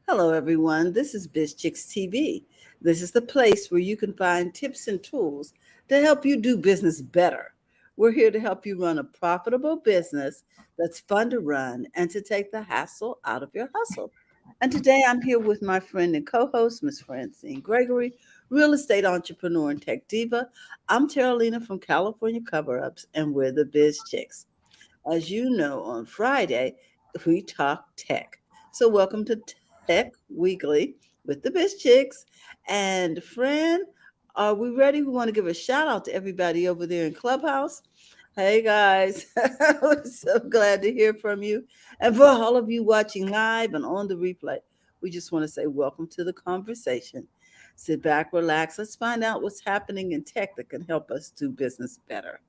Hello, everyone. This is Biz Chicks TV. This is the place where you can find tips and tools to help you do business better. We're here to help you run a profitable business that's fun to run and to take the hassle out of your hustle. And today I'm here with my friend and co host, Miss Francine Gregory, real estate entrepreneur and tech diva. I'm Terralina from California Cover Ups, and we're the Biz Chicks. As you know, on Friday, we talk tech. So, welcome to Tech Weekly with the Biz Chicks. And, friend, are we ready? We want to give a shout out to everybody over there in Clubhouse. Hey, guys. We're so glad to hear from you. And for all of you watching live and on the replay, we just want to say welcome to the conversation. Sit back, relax. Let's find out what's happening in tech that can help us do business better.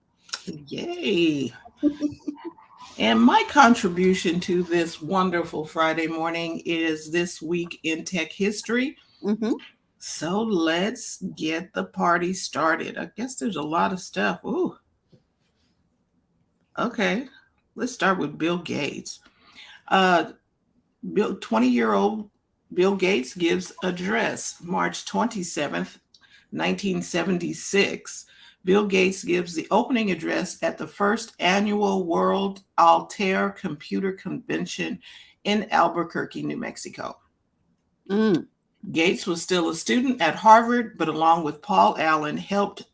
Yay. And my contribution to this wonderful Friday morning is This Week in Tech History. Mm-hmm. So let's get the party started. I guess there's a lot of stuff. Ooh. Okay. Let's start with Bill Gates. 20-year-old Bill Gates gives address March 27th, 1976. Bill Gates gives the opening address at the first annual World Altair Computer Convention in Albuquerque, New Mexico. Mm. Gates was still a student at Harvard, but along with Paul Allen, helped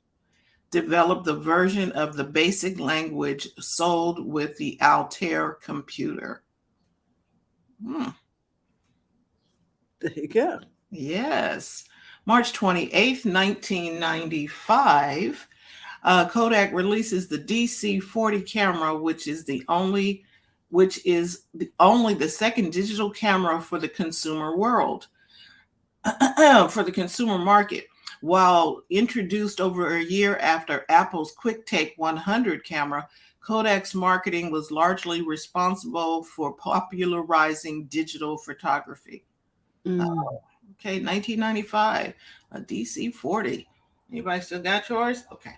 develop the version of the basic language sold with the Altair computer. There you go. Yes. March 28th, 1995, Kodak releases the DC-40 camera, which is the only the second digital camera for the consumer world, for the consumer market. While introduced over a year after Apple's QuickTake 100 camera, Kodak's marketing was largely responsible for popularizing digital photography. Mm. Okay, 1995, a DC-40. Anybody still got yours? Okay.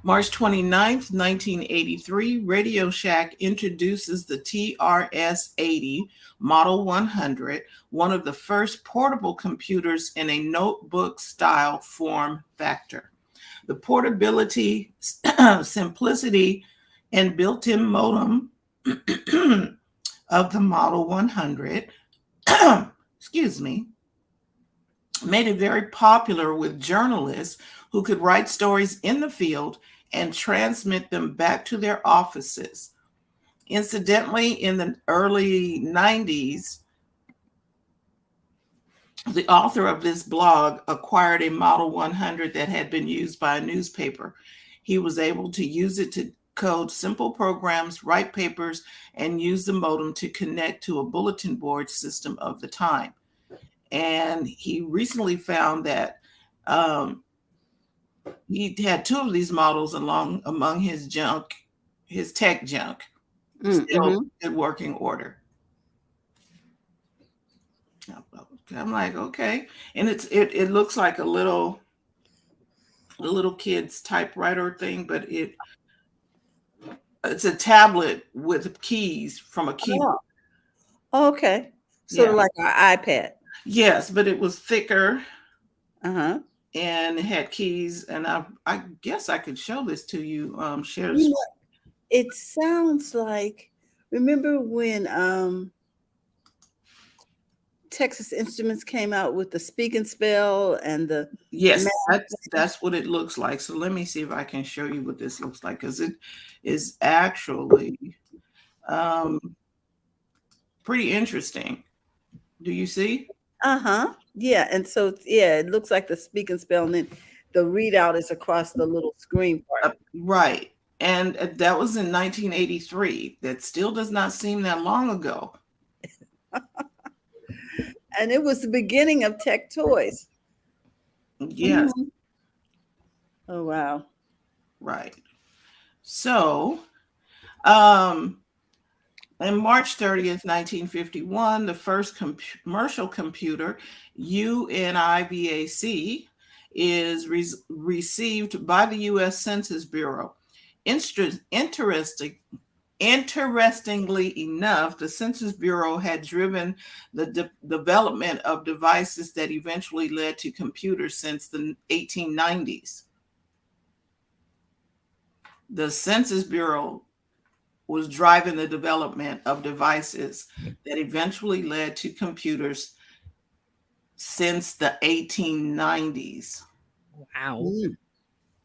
March 29th, 1983, Radio Shack introduces the TRS-80 Model 100, one of the first portable computers in a notebook-style form factor. The portability, simplicity, and built-in modem of the Model 100 excuse me, made it very popular with journalists who could write stories in the field and transmit them back to their offices. Incidentally, in the early 90s, the author of this blog acquired a Model 100 that had been used by a newspaper. He was able to use it to code simple programs, write papers, and use the modem to connect to a bulletin board system of the time. And he recently found that he had two of these models among his junk, his tech junk, still Mm-hmm. in working order. I'm like, okay, and it looks like a little kid's typewriter thing, but it's a tablet with keys from a keyboard. Oh, okay. Sort Yeah. of like our iPad. Yes, but it was thicker Uh-huh. and it had keys. And I guess I could show this to you. Share the You screen. know, it sounds like, remember when Texas Instruments came out with the Speak and Spell and the Yes, math? that's what it looks like. So let me see if I can show you what this looks like, because it is actually um, pretty interesting. Do you see? Uh-huh. Yeah, and so yeah, it looks like the Speak and Spell, and then the readout is across the little screen part. Right. And that was in 1983. That still does not seem that long ago. And it was the beginning of tech toys. Yes, Mhm. Oh wow. right. So, um, on March 30th, 1951, the first commercial computer, UNIVAC, is received by the U.S. Census Bureau. Interesting. Interestingly enough, the Census Bureau had driven the development of devices that eventually led to computers since the 1890s. The Census Bureau was driving the development of devices that eventually led to computers since the 1890s. Wow.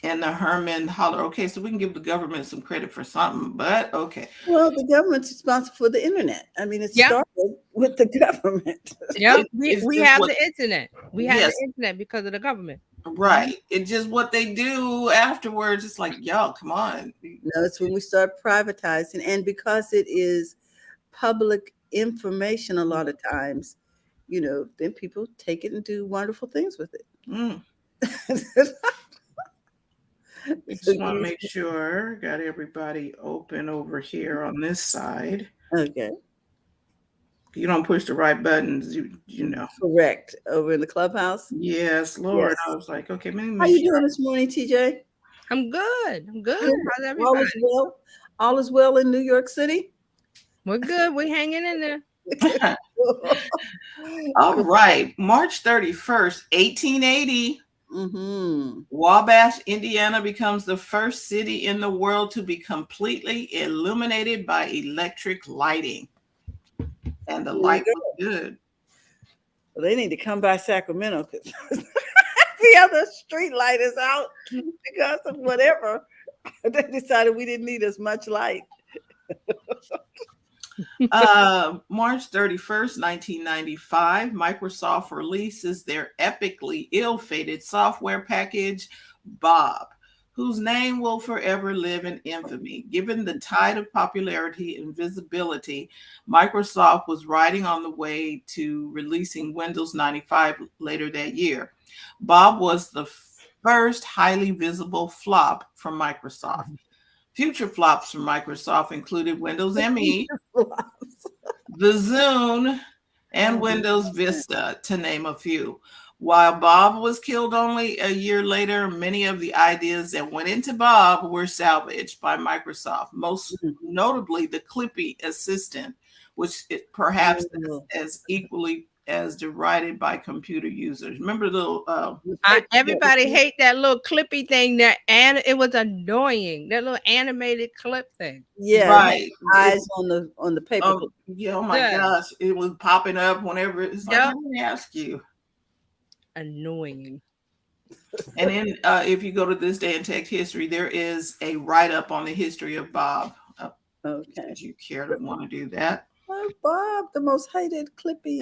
And the Herman holler, okay, so we can give the government some credit for something, but okay. Well, the government's responsible for the internet. I mean, it Yeah. started with the government. Yeah, It's we just have what- the internet. We have Yes. the internet because of the government. Right. It's just what they do afterwards. It's like, y'all, come on. No, it's when we start privatizing, and because it is public information, a lot of times, then people take it and do wonderful things with it. Mm. I So just want to you- make sure got everybody open over here on this side. Okay, If you don't push the right buttons, you know. correct. Over in the clubhouse. Yes, Lord. Yes. I was like, okay, let me How make you sure. doing this morning, TJ? I'm good. I'm good. Good. How's All everybody? is well. All is well in New York City. We're good. We're hanging in there. All right. March 31st, 1880. Mm-hmm. Wabash, Indiana becomes the first city in the world to be completely illuminated by electric lighting. And the There you light go. was good. Well, they need to come by Sacramento because the other street light is out because of whatever. They decided we didn't need as much light. March 31st, 1995, Microsoft releases their epically ill-fated software package, Bob, whose name will forever live in infamy. Given the tide of popularity and visibility, Microsoft was riding on the way to releasing Windows 95 later that year. Bob was the first highly visible flop from Microsoft. Future flops from Microsoft included Windows ME, the Zune, and Windows Vista, to name a few. While Bob was killed only a year later, many of the ideas that went into Bob were salvaged by Microsoft, most notably the Clippy Assistant, which perhaps is as equally as derided by computer users. Remember the little Everybody hate that little clippy thing there, and it was annoying. That little animated clip thing. Yeah, right eyes on the paper. yeah, oh my Yeah. gosh, it was popping up whenever it's like, let me ask you. Annoying. And then if you go to This Day in Tech History, there is a write-up on the history of Bob. Okay. Would you care to want to do that? Oh, Bob, the most hated Clippy.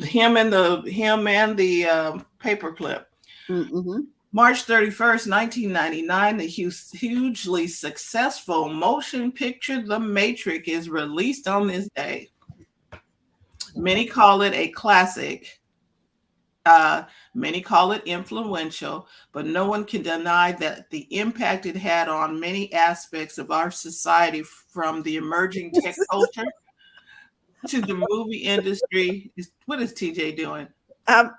Him and the paperclip. Mm-hmm. March 31st, 1999, the hugely successful motion picture The Matrix is released on this day. Many call it a classic. Many call it influential, but no one can deny that the impact it had on many aspects of our society, from the emerging tech culture to the movie industry. What is TJ doing? I'm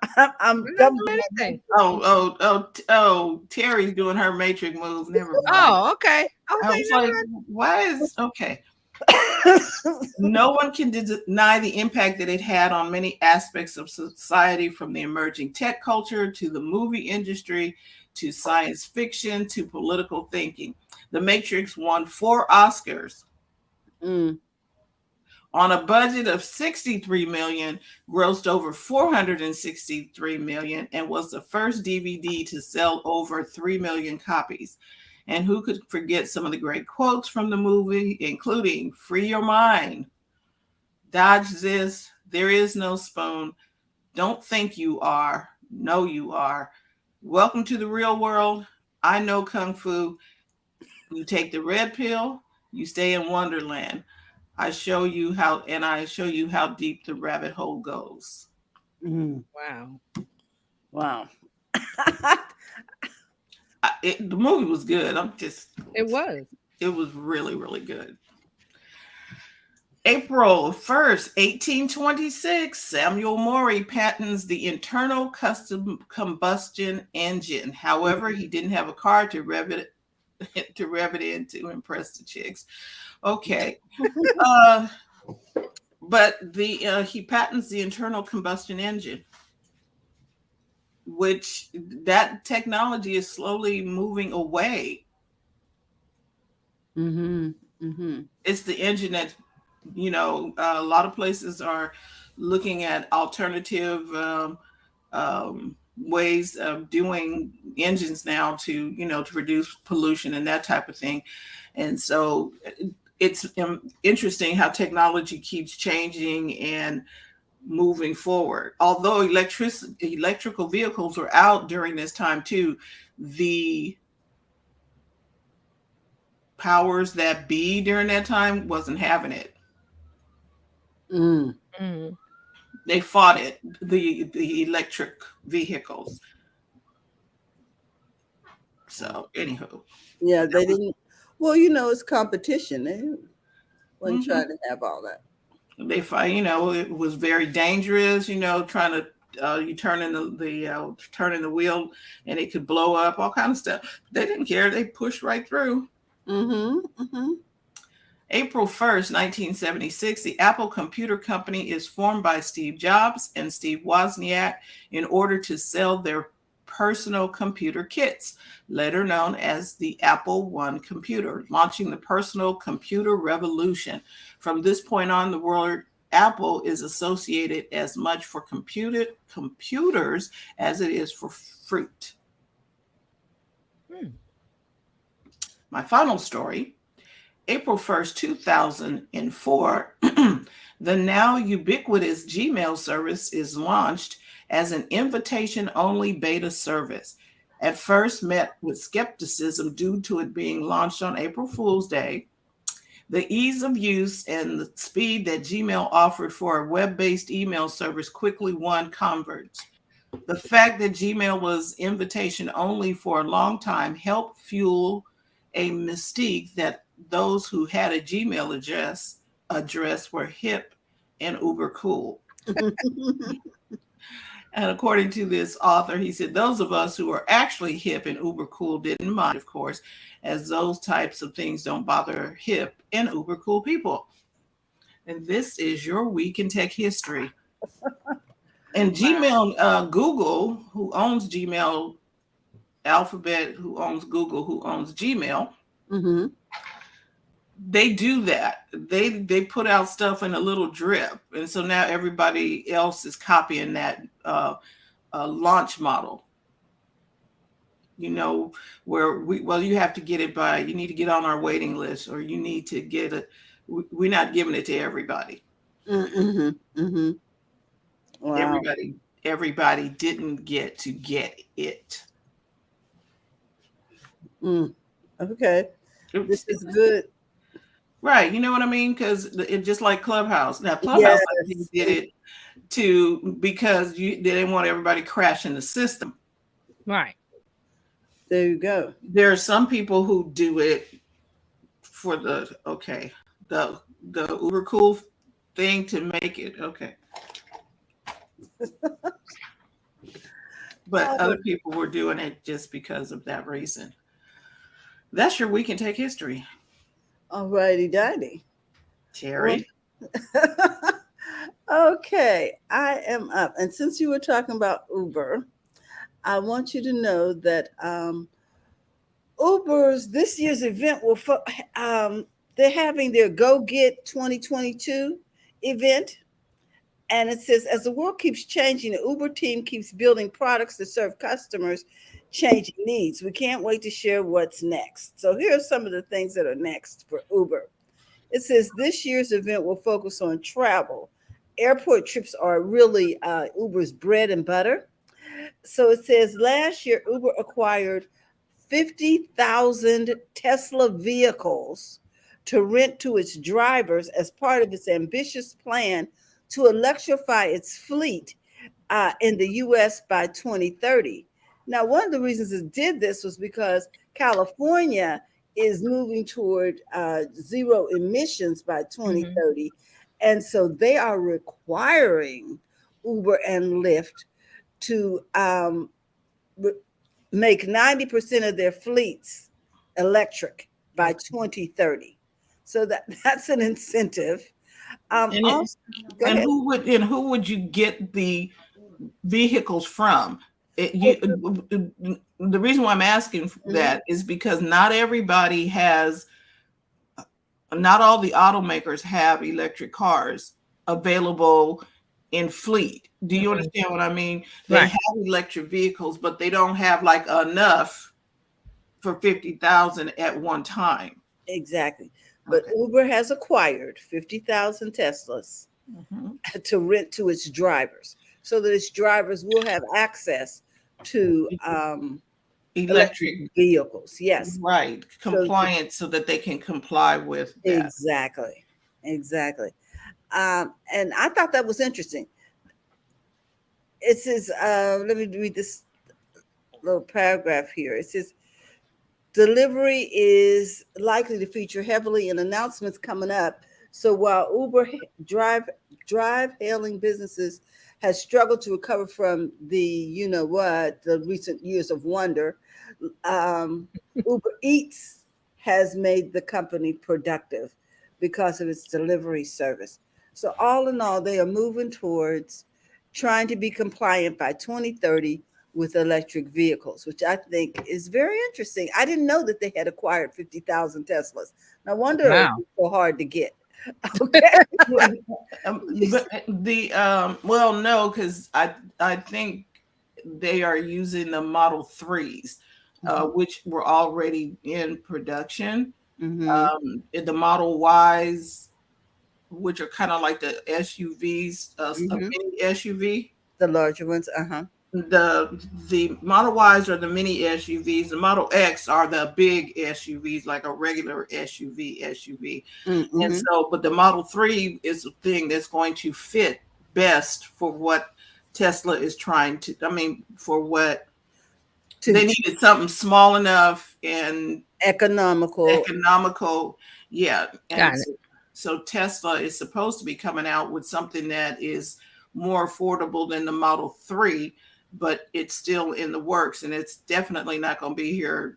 Anything. Oh, Terry's doing her Matrix move. Never mind. Oh, okay. I was like, why is okay? No one can deny the impact that it had on many aspects of society, from the emerging tech culture to the movie industry to science fiction to political thinking. The Matrix won 4 Oscars. On a budget of $63 million, grossed over $463 million, and was the first DVD to sell over 3 million copies. And who could forget some of the great quotes from the movie, including "Free your mind," "Dodge this," "There is no spoon," "Don't think you are, know you are," "Welcome to the real world," "I know kung fu," "You take the red pill, you stay in Wonderland," I show you how deep the rabbit hole goes. Wow. Wow. The movie was good. It was really, really good. April 1st, 1826, Samuel Mori patents the internal custom combustion engine. However, he didn't have a car to rev it to rev it in to impress the chicks. Okay. Uh, but he patents the internal combustion engine, which that technology is slowly moving away. Mm-hmm. Mm-hmm. It's the engine that, a lot of places are looking at alternative ways of doing engines now to, to reduce pollution and that type of thing. And so it's interesting how technology keeps changing and moving forward. Although electrical vehicles were out during this time too, the powers that be during that time wasn't having it. Mm. Mm. They fought it, the electric vehicles. So anywho, Yeah, they didn't. Well, it's competition. They wasn't trying to have all that. they fight. It was very dangerous. Trying to you turning turning the wheel and it could blow up, all kind of stuff. They didn't care. They pushed right through. Mm-hmm. Mm-hmm. April 1st, 1976, the Apple Computer Company is formed by Steve Jobs and Steve Wozniak in order to sell their personal computer kits, later known as the Apple I computer, launching the personal computer revolution. From this point on, the word Apple is associated as much for computers as it is for fruit. My final story. April 1st, 2004, the now ubiquitous Gmail service is launched as an invitation-only beta service. At first met with skepticism due to it being launched on April Fool's Day, the ease of use and the speed that Gmail offered for a web-based email service quickly won converts. The fact that Gmail was invitation only for a long time helped fuel a mystique that those who had a Gmail address were hip and uber cool. And according to this author, he said those of us who are actually hip and uber cool didn't mind, of course, as those types of things don't bother hip and uber cool people. And this is your week in tech history. And Gmail, Google, who owns Gmail, Alphabet, who owns Google, who owns Gmail, Mm-hmm. they do that. They put out stuff in a little drip, and so now everybody else is copying that launch model. Where you have to get it by, you need to get on our waiting list, or you need to get it. We're not giving it to everybody. Mm-hmm. Mm-hmm. Wow. Everybody didn't get to get it. Okay. This is good. Right. You know what I mean? Because it just like Clubhouse. Now, Clubhouse, I think, did it because they didn't want everybody crashing the system. Right. There you go. There are some people who do it for the uber cool thing to make it okay. But other people were doing it just because of that reason. That's your week in tech history. All righty, daddy. Terry. Okay, I am up. And since you were talking about Uber, I want you to know that Uber's this year's event will they're having their Go Get 2022 event. And it says, as the world keeps changing, the Uber team keeps building products that serve customers' changing needs. We can't wait to share what's next. So here are some of the things that are next for Uber. It says this year's event will focus on travel. Airport trips are really Uber's bread and butter. So it says last year, Uber acquired 50,000 Tesla vehicles to rent to its drivers as part of its ambitious plan to electrify its fleet in the US by 2030. Now, one of the reasons it did this was because California is moving toward zero emissions by 2030. And so they are requiring Uber and Lyft to make 90% of their fleets electric by 2030. So that's an incentive. And it, Also, go ahead. who would you get the vehicles from? The reason why I'm asking that is because not all the automakers have electric cars available in fleet. Do you understand what I mean? They Right. have electric vehicles, but they don't have like enough for 50,000 at one time. Exactly. But Okay. Uber has acquired 50,000 Teslas to rent to its drivers so that its drivers will have access to electric Electric, vehicles. Yes. right? So Compliance so that they can comply with that. exactly. Exactly. And I thought that was interesting. It says, let me read this little paragraph here. It says, delivery is likely to feature heavily in announcements coming up. So while Uber drive hailing businesses has struggled to recover from the recent years of wonder, Uber Eats has made the company productive because of its delivery service. So all in all, they are moving towards trying to be compliant by 2030 with electric vehicles, which I think is very interesting. I didn't know that they had acquired 50,000 Teslas. No wonder it Wow. was so hard to get. Okay. But well, no, because I think they are using the Model 3s, which were already in production. Mm-hmm. The Model Ys, which are kind of like the SUVs, a Mm-hmm. mini SUV. The larger ones. Uh-huh. The Model Ys are the mini SUVs. The Model X are the big SUVs, like a regular SUV. And Mm-hmm. so, but the Model 3 is a thing that's going to fit best for what Tesla is trying to, I mean, for what To they needed, something small enough and economical. economical. Yeah. And Got it. so Tesla is supposed to be coming out with something that is more affordable than the Model 3, but it's still in the works, and it's definitely not going to be here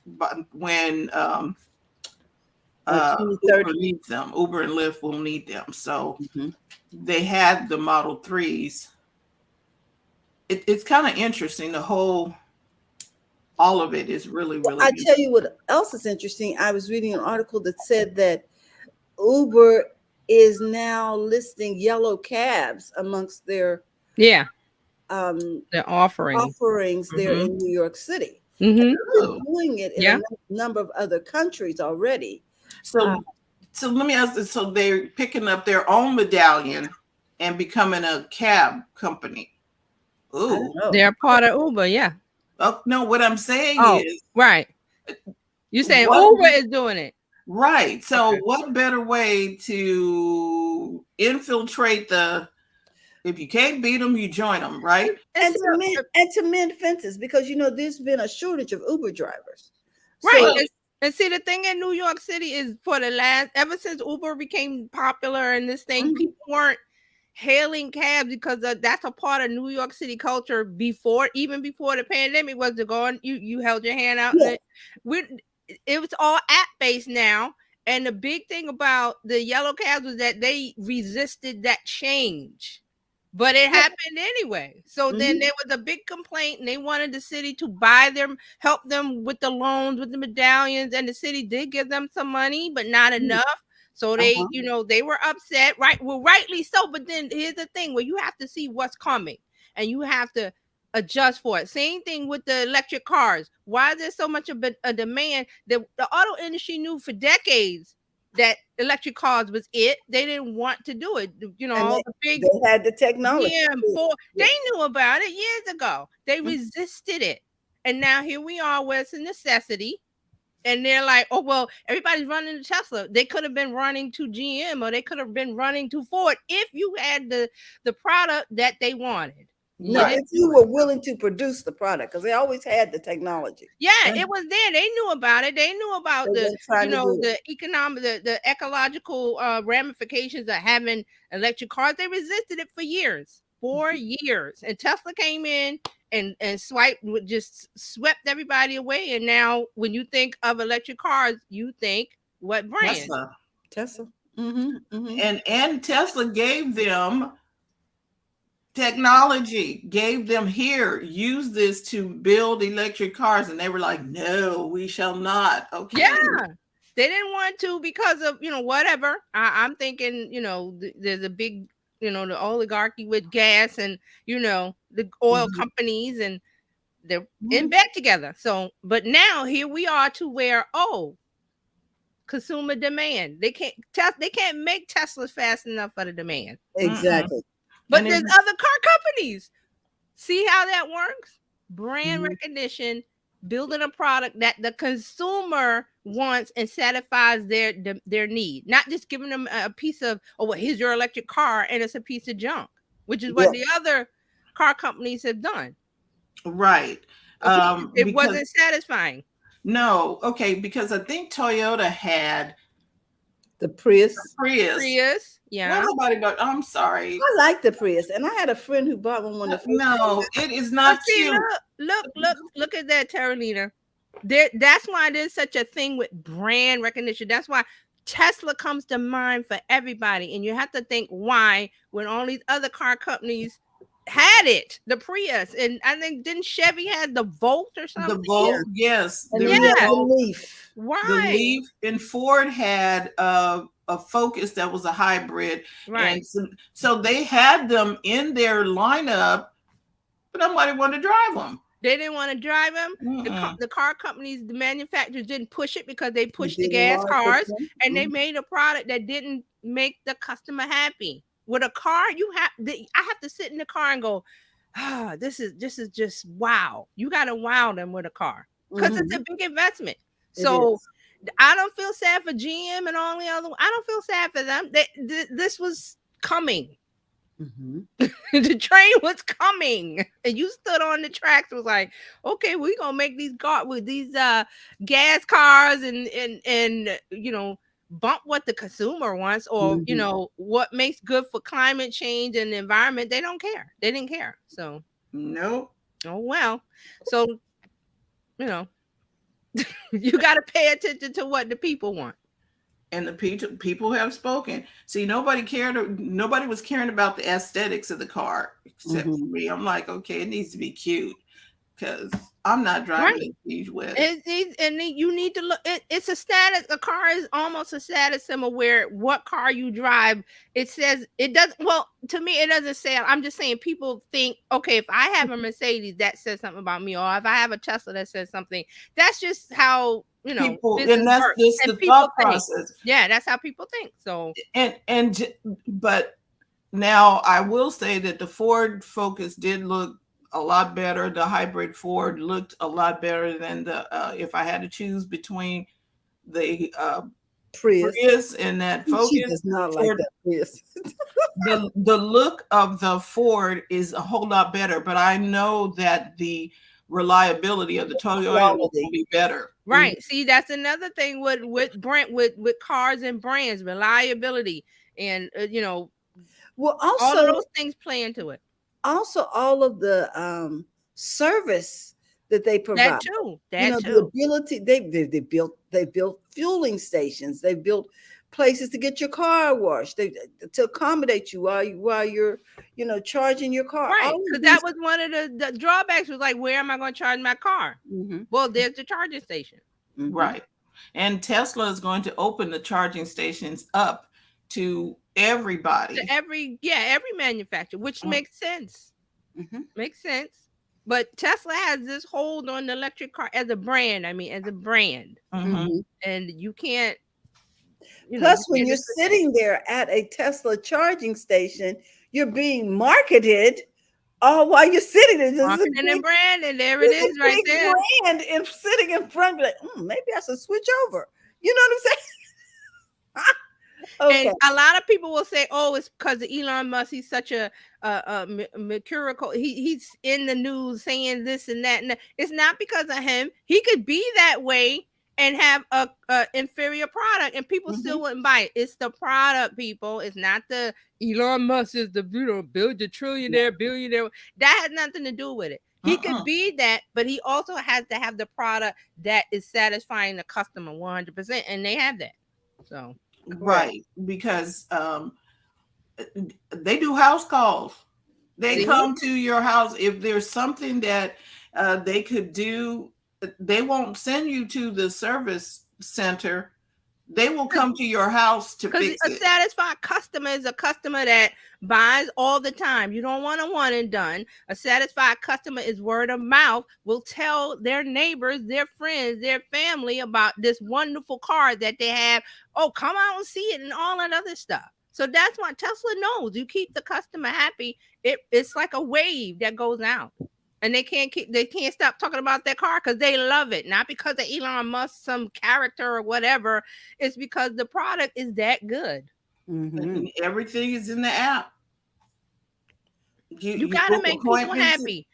but when Uber 2030. needs them. Uber and Lyft will need them. So Mm-hmm. they had the Model 3s. It's kind of interesting. All of it is really, really I interesting. tell you what else is interesting. I was reading an article that said that Uber is now listing yellow cabs amongst their Yeah. um, They're offering. offerings there Mhm. in New York City. Mm-hmm. They're Oh. doing it in Yeah. a number of other countries already. So, so let me ask this. So they're picking up their own medallion and becoming a cab company. I don't Ooh. know. They're part of Uber. Yeah. Oh, no, what I'm saying Oh, is right. You saying what Uber is doing it? right. So Okay. what better way to infiltrate if you can't beat them, you join them, right? And so, And to mend fences, because there's been a shortage of Uber drivers. right. So And see, the thing in New York City is ever since Uber became popular and this thing, Mhm. people weren't hailing cabs because that's a part of New York City culture even before the pandemic was to go on. You held your hand out, Yeah. and it was all app based now. And the big thing about the yellow cabs was that they resisted that change. But it happened anyway. So then Mhm. there was a big complaint, and they wanted the city to buy them, help them with the loans, with the medallions, and the city did give them some money, but not enough. So they, Uh-huh. they were upset, right? Well, rightly so. But then here's the thing: where you have to see what's coming, and you have to adjust for it. Same thing with the electric cars. Why is there so much of a demand? The auto industry knew for decades that electric cars was it. They didn't want to do it. And All the big they had the technology. GM4, they Yeah. knew about it years ago. They Mhm. resisted it. And now here we are where it's a necessity. And they're like, oh, well, everybody's running to Tesla. They could have been running to GM or they could have been running to Ford if you had the product that they wanted. You No, Right. didn't if do you it. were willing to produce the product, because they always had the technology. Yeah, Right. it was there. They knew about it. They knew about They weren't trying to do it. the economic, the ecological ramifications of having electric cars. They resisted it for years, 4 years. And Tesla came in and swipe would just swept everybody away. And now when you think of electric cars, you think what brand? Tesla. Mm-hmm. And Tesla gave them technology, gave them, here, use this to build electric cars, and they were like, no, we shall not. Okay. Yeah, they didn't want to because of whatever. I'm thinking there's a big the oligarchy with gas and the oil companies, and they're in bed together. So but now here we are to where consumer demand. They can't make Teslas fast enough for the demand. Exactly. But there's other car companies. See how that works? Brand recognition, building a product that the consumer wants and satisfies their need. Not just giving them a piece of, oh, well, here's your electric car and it's a piece of junk, which is what the other car companies have done. Right. It wasn't satisfying. No. Okay. Because I think Toyota had the Prius. Yeah. Well, nobody but I'm sorry. I like the Prius, and I had a friend who bought one when the first No, it is not cute. Look at that, Carolina. That's why there's such a thing with brand recognition. That's why Tesla comes to mind for everybody, and you have to think why when all these other car companies had it, the Prius, and I think didn't Chevy had the Volt or something? The Volt, yes. And the Leaf. Why? The Leaf, and Ford had a Focus that was a hybrid, right? And so they had them in their lineup, but nobody wanted to drive them. They didn't want to drive them. The car companies, the manufacturers didn't push it because they pushed the gas cars, and they made a product that didn't make the customer happy. With a car, I have to sit in the car and go, this is just wow. You got to wow them with a car because it's a big investment. So I don't feel sad for GM and all the other. I don't feel sad for them. This was coming. The train was coming, and you stood on the tracks. Was like, okay, we're gonna make these gas cars and bump what the consumer wants, or what makes good for climate change and the environment. They don't care. They didn't care. So no. Oh well. So you got to pay attention to what the people want. And the people have spoken. See, nobody was caring about the aesthetics of the car except for me. I'm like, okay, it needs to be cute because I'm not driving a huge with. And you need to look. It's a status. A car is almost a status symbol where what car you drive. It says it does. Well, to me, it doesn't say. I'm just saying people think, okay, if I have a Mercedes, that says something about me, or if I have a Tesla, that says something. That's just how. People, and that's just the thought process. Yeah, that's how people think. So but now I will say that the Ford Focus did look a lot better. The hybrid Ford looked a lot better than the if I had to choose between the Prius and that Focus. She does not like that Prius. the look of the Ford is a whole lot better, but I know that the reliability of the Toyota will be better. Right. See, that's another thing with cars and brands, reliability, and well, also all of those things play into it. Also, all of the service that they provide. That too. The ability they built fueling stations. They built places to get your car washed. To accommodate you while you're charging your car. Right, because that was one of the drawbacks. Was like, where am I going to charge my car? Well, there's the charging station. Right, and Tesla is going to open the charging stations up to everybody. To every manufacturer, which makes sense. Makes sense. But Tesla has this hold on the electric car as a brand. I mean, as a brand, and you can't. Plus, when you're sitting there at a Tesla charging station, you're being marketed all while you're sitting there. Marketing and brand, and there it is right there. Brand and sitting in front, like, maybe I should switch over. You know what I'm saying? Okay. And a lot of people will say, "Oh, it's because of Elon Musk. He's such a mercurial. He's in the news saying this and that." And it's not because of him. He could be that way and have a inferior product, and people still wouldn't buy it. It's the product, people. It's not the Elon Musk is the build a trillionaire, billionaire. That has nothing to do with it. He could be that, but he also has to have the product that is satisfying the customer 100%, and they have that. So right, because they do house calls. They come to your house. If there's something that they could do, they won't send you to the service center. They will come to your house to fix it. Because a satisfied customer is a customer that buys all the time. You don't want a one and done. A satisfied customer is word of mouth, will tell their neighbors, their friends, their family about this wonderful car that they have. Oh, come out and see it and all that other stuff. So that's why Tesla knows you keep the customer happy. It's like a wave that goes out. And they can't stop talking about their car because they love it. Not because of Elon Musk, some character or whatever. It's because the product is that good. And everything is in the app. You got to make people happy.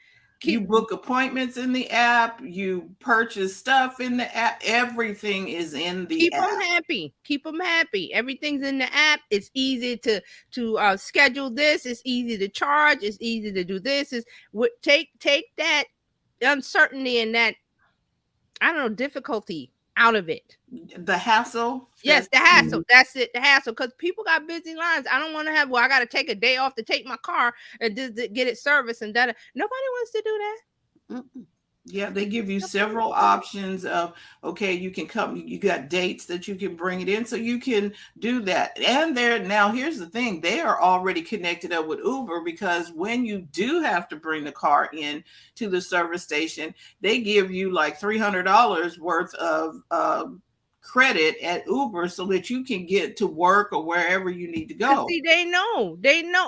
You book appointments in the app. You purchase stuff in the app. Everything is in the app. Keep them happy. Everything's in the app. It's easy to schedule this. It's easy to charge. It's easy to do this. Take that uncertainty and that, I don't know, difficulty out of it. The hassle. Yes, the hassle. That's it. The hassle. Because people got busy lives. I don't want to have, I got to take a day off to take my car and just get it serviced and that. Nobody wants to do that. Yeah, they give you several options of, okay, you can come, you got dates that you can bring it in, so you can do that. And now here's the thing, they are already connected up with Uber, because when you do have to bring the car in to the service station, they give you like $300 worth of credit at Uber so that you can get to work or wherever you need to go. See, they know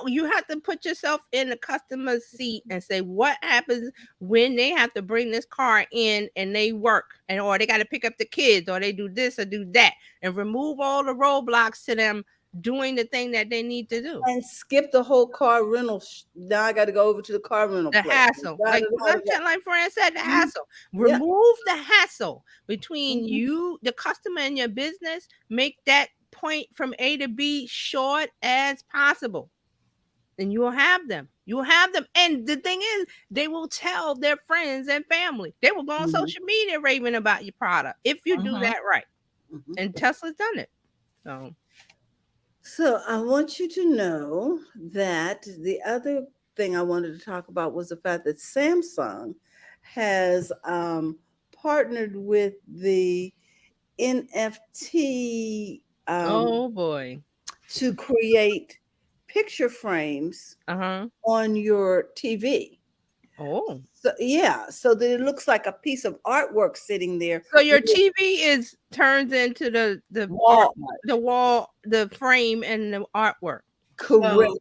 you have to put yourself in the customer's seat and say, what happens when they have to bring this car in and they work, or they got to pick up the kids, or they do this or do that, and remove all the roadblocks to them doing the thing that they need to do, and skip the whole car rental. Now I got to go over to the car rental. The hassle, like Fran said, the hassle. Remove the hassle between you, the customer, and your business. Make that point from A to B short as possible, and you'll have them. And the thing is, they will tell their friends and family. They will go on social media raving about your product if you do that right. And Tesla's done it. So I want you to know that the other thing I wanted to talk about was the fact that Samsung has partnered with the NFT to create picture frames on your TV. So that it looks like a piece of artwork sitting there. So your TV turns into the wall, the frame, and the artwork. Correct.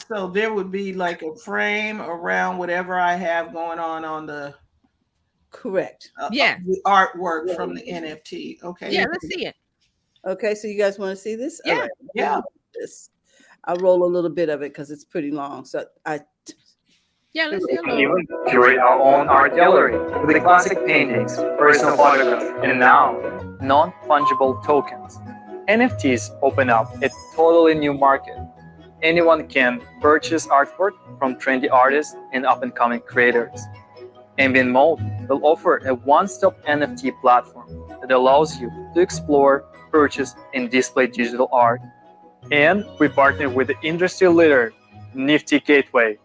So there would be like a frame around whatever I have going on the. Correct. The artwork from the NFT. Okay. Yeah, let's see it. Okay, so you guys want to see this? Yeah. Right. Yeah. I'll roll a little bit of it because it's pretty long. So let's see. We even curate our own art gallery with the classic paintings, personal photographs, and now non-fungible tokens. NFTs open up a totally new market. Anyone can purchase artwork from trendy artists and up-and-coming creators. Ambient Mode will offer a one-stop NFT platform that allows you to explore, purchase, and display digital art. And we partner with the industry leader, Nifty Gateway.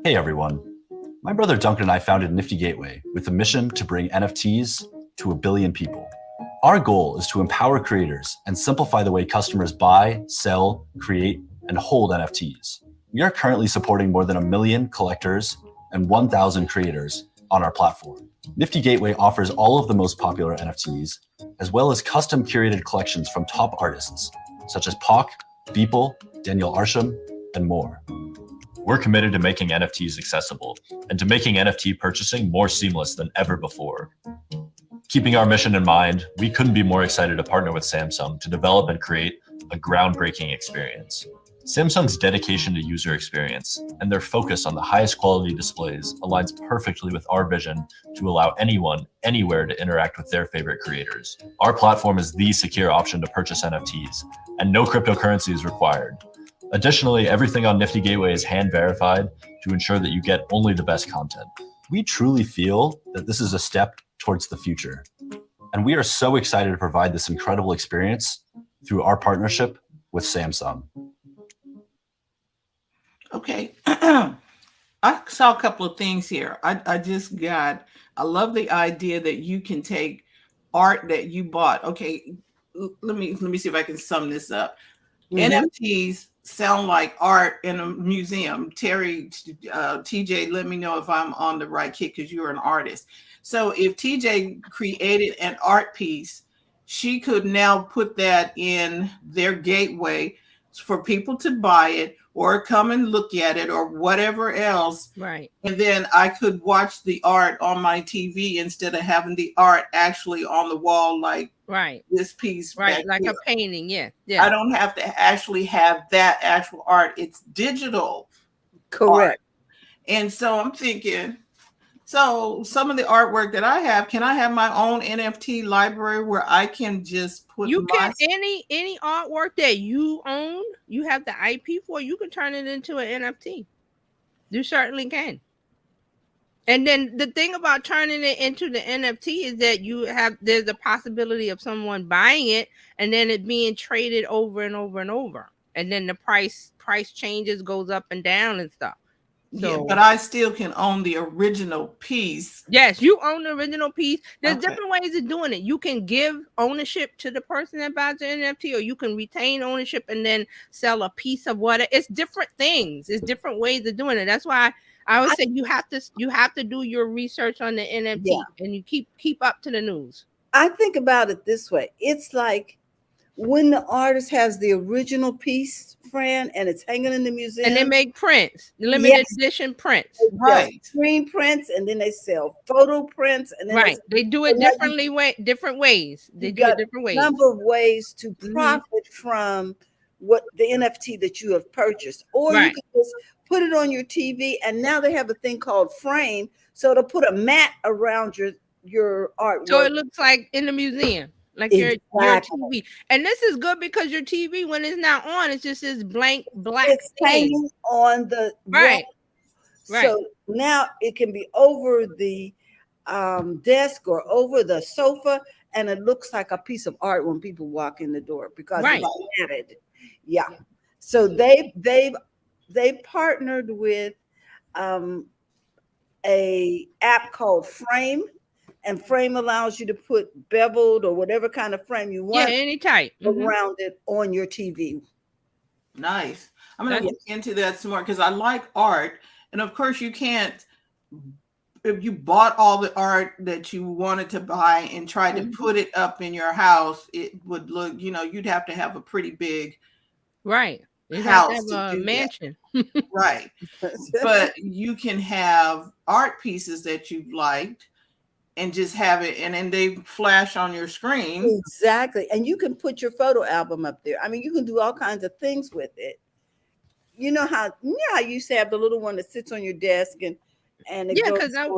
Hey everyone, my brother Duncan and I founded Nifty Gateway with the mission to bring NFTs to 1 billion people. Our goal is to empower creators and simplify the way customers buy, sell, create, and hold NFTs. We are currently supporting more than 1 million collectors and 1,000 creators on our platform. Nifty Gateway offers all of the most popular NFTs, as well as custom curated collections from top artists, such as Pac, Beeple, Daniel Arsham, and more. We're committed to making NFTs accessible and to making NFT purchasing more seamless than ever before. Keeping our mission in mind, we couldn't be more excited to partner with Samsung to develop and create a groundbreaking experience. Samsung's dedication to user experience and their focus on the highest quality displays aligns perfectly with our vision to allow anyone, anywhere to interact with their favorite creators. Our platform is the secure option to purchase NFTs, and no cryptocurrency is required. Additionally, everything on Nifty Gateway is hand verified to ensure that you get only the best content. We truly feel that this is a step towards the future. And we are so excited to provide this incredible experience through our partnership with Samsung. Okay. I saw a couple of things here. I love the idea that you can take art that you bought. Okay, let me see if I can sum this up. NFTs sound like art in a museum. Terry, TJ, let me know if I'm on the right kick because you're an artist. So if TJ created an art piece, she could now put that in their gateway for people to buy it or come and look at it or whatever else. Right. And then I could watch the art on my TV instead of having the art actually on the wall like this piece. Right, like here. a painting, yeah. I don't have to actually have that actual art. It's digital. Correct. Art. And so I'm thinking, so some of the artwork that I have, can I have my own NFT library where I can just put any artwork that you own, you have the IP for, you can turn it into an NFT. You certainly can. And then the thing about turning it into the NFT is that there's a possibility of someone buying it and then it being traded over and over and over. And then the price changes, goes up and down and stuff. So, yeah, but I still can own the original piece. Yes, you own the original piece. There's different ways of doing it. You can give ownership to the person that buys the NFT, or you can retain ownership and then sell a piece of what. It's different things. It's different ways of doing it. That's why I always say you have to do your research on the NFT and you keep up to the news. I think about it this way. It's like when the artist has the original piece, Fran, and it's hanging in the museum. And they make prints, limited edition prints. Right. Screen prints, and then they sell photo prints. And then they do it different ways. They do it different ways. Number of ways to profit from what the NFT that you have purchased. Or you can just put it on your TV, and now they have a thing called frame. So to put a mat around your artwork. So it looks like in the museum. Like your TV. And this is good because your TV, when it's not on, it's just this blank black. It's hanging on the wall. So now it can be over the desk or over the sofa, and it looks like a piece of art when people walk in the door because it's added. Yeah. So they partnered with a app called Frame. And Frame allows you to put beveled or whatever kind of frame you want. Any type. Around it on your TV. Nice. I'm going to look into that some more because I like art. And of course, you can't, if you bought all the art that you wanted to buy and tried to put it up in your house, it would look, you'd have to have a pretty big house. A mansion. Right. But you can have art pieces that you've liked and just have it, and then they flash on your screen. Exactly. And you can put your photo album up there. I mean, you can do all kinds of things with it. You know how you used to have the little one that sits on your desk and it because I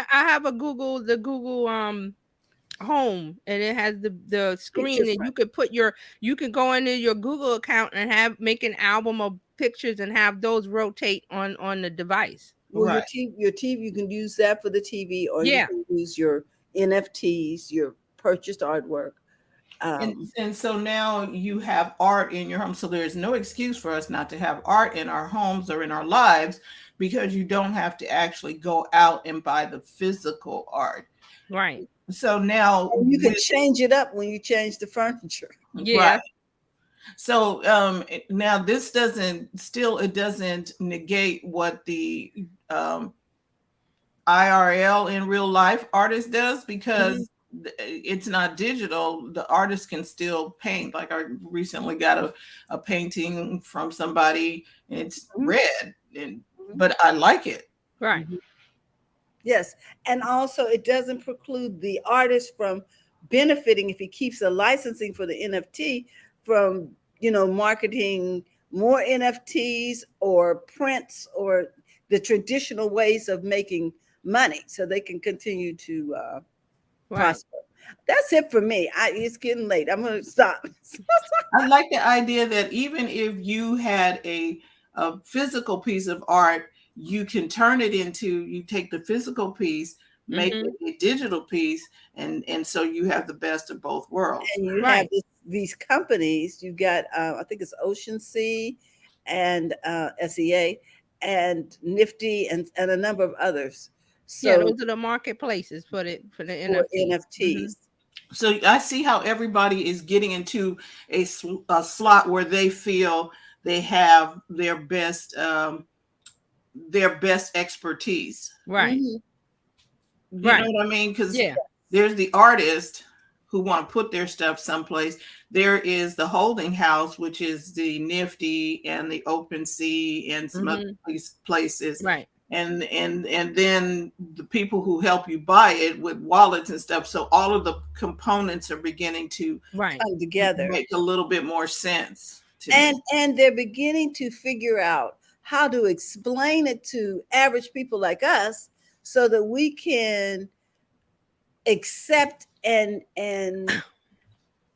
have a Google Home, and it has the screen, and you could you can go into your Google account and make an album of pictures and have those rotate on the device. Well, your TV, you can use that for the TV, or you can use your NFTs, your purchased artwork. And so now you have art in your home. So there's no excuse for us not to have art in our homes or in our lives, because you don't have to actually go out and buy the physical art. Right. So now you can change it up when you change the furniture. Yeah. Right. So now this doesn't negate what the IRL in real life artist does, because it's not digital. The artist can still paint. Like I recently got a painting from somebody, and it's red, but I like it. Right. Yes. And also it doesn't preclude the artist from benefiting, if he keeps the licensing for the NFT, from marketing more NFTs or prints or the traditional ways of making money, so they can continue to prosper. That's it for me. It's getting late. I'm going to stop. I like the idea that even if you had a physical piece of art, you can turn it into, you take the physical piece, make it a digital piece, and so you have the best of both worlds. And you have these companies. You got, I think it's Ocean Sea and SEA and Nifty and a number of others. So yeah, those are the marketplaces for the NFTs. So I see how everybody is getting into a slot where they feel they have their best expertise. Right. You know what I mean? Because yeah, there's the artist who want to put their stuff someplace. There is the holding house, which is the Nifty and the OpenSea and some other places. right. And then the people who help you buy it with wallets and stuff. So all of the components are beginning to come together, make a little bit more sense. And they're beginning to figure out how to explain it to average people like us, so that we can accept and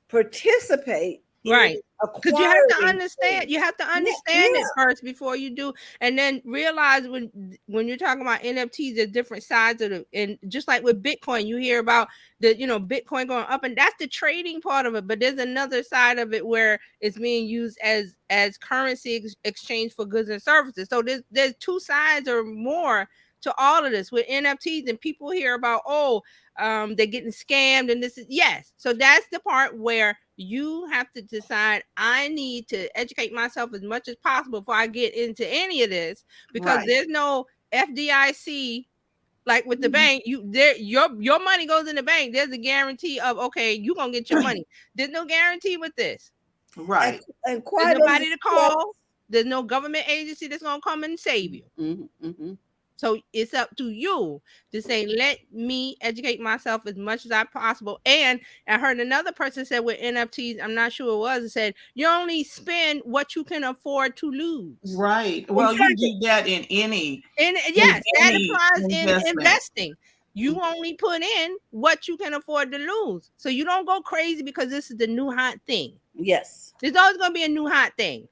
participate. Right. Because you have to understand, things. you have to understand it first before you do, and then realize when you're talking about NFTs, there's different sides of it. And just like with Bitcoin, you hear about the Bitcoin going up, and that's the trading part of it. But there's another side of it where it's being used as currency exchange for goods and services. So there's two sides or more to all of this with NFTs, and people hear about they're getting scammed, and this is so that's the part where you have to decide, I need to educate myself as much as possible before I get into any of this, because there's no FDIC like with the bank. Your money goes in the bank. There's a guarantee of, okay, you're gonna get your money. There's no guarantee with this. And there's nobody to call. There's no government agency that's gonna come and save you. So it's up to you to say, let me educate myself as much as I possible. And I heard another person said with NFTs, I'm not sure it was, it said, you only spend what you can afford to lose. Right. Well, you do that in any. Yes, that applies in investing. You only put in what you can afford to lose. So you don't go crazy because this is the new hot thing. Yes. There's always going to be a new hot thing.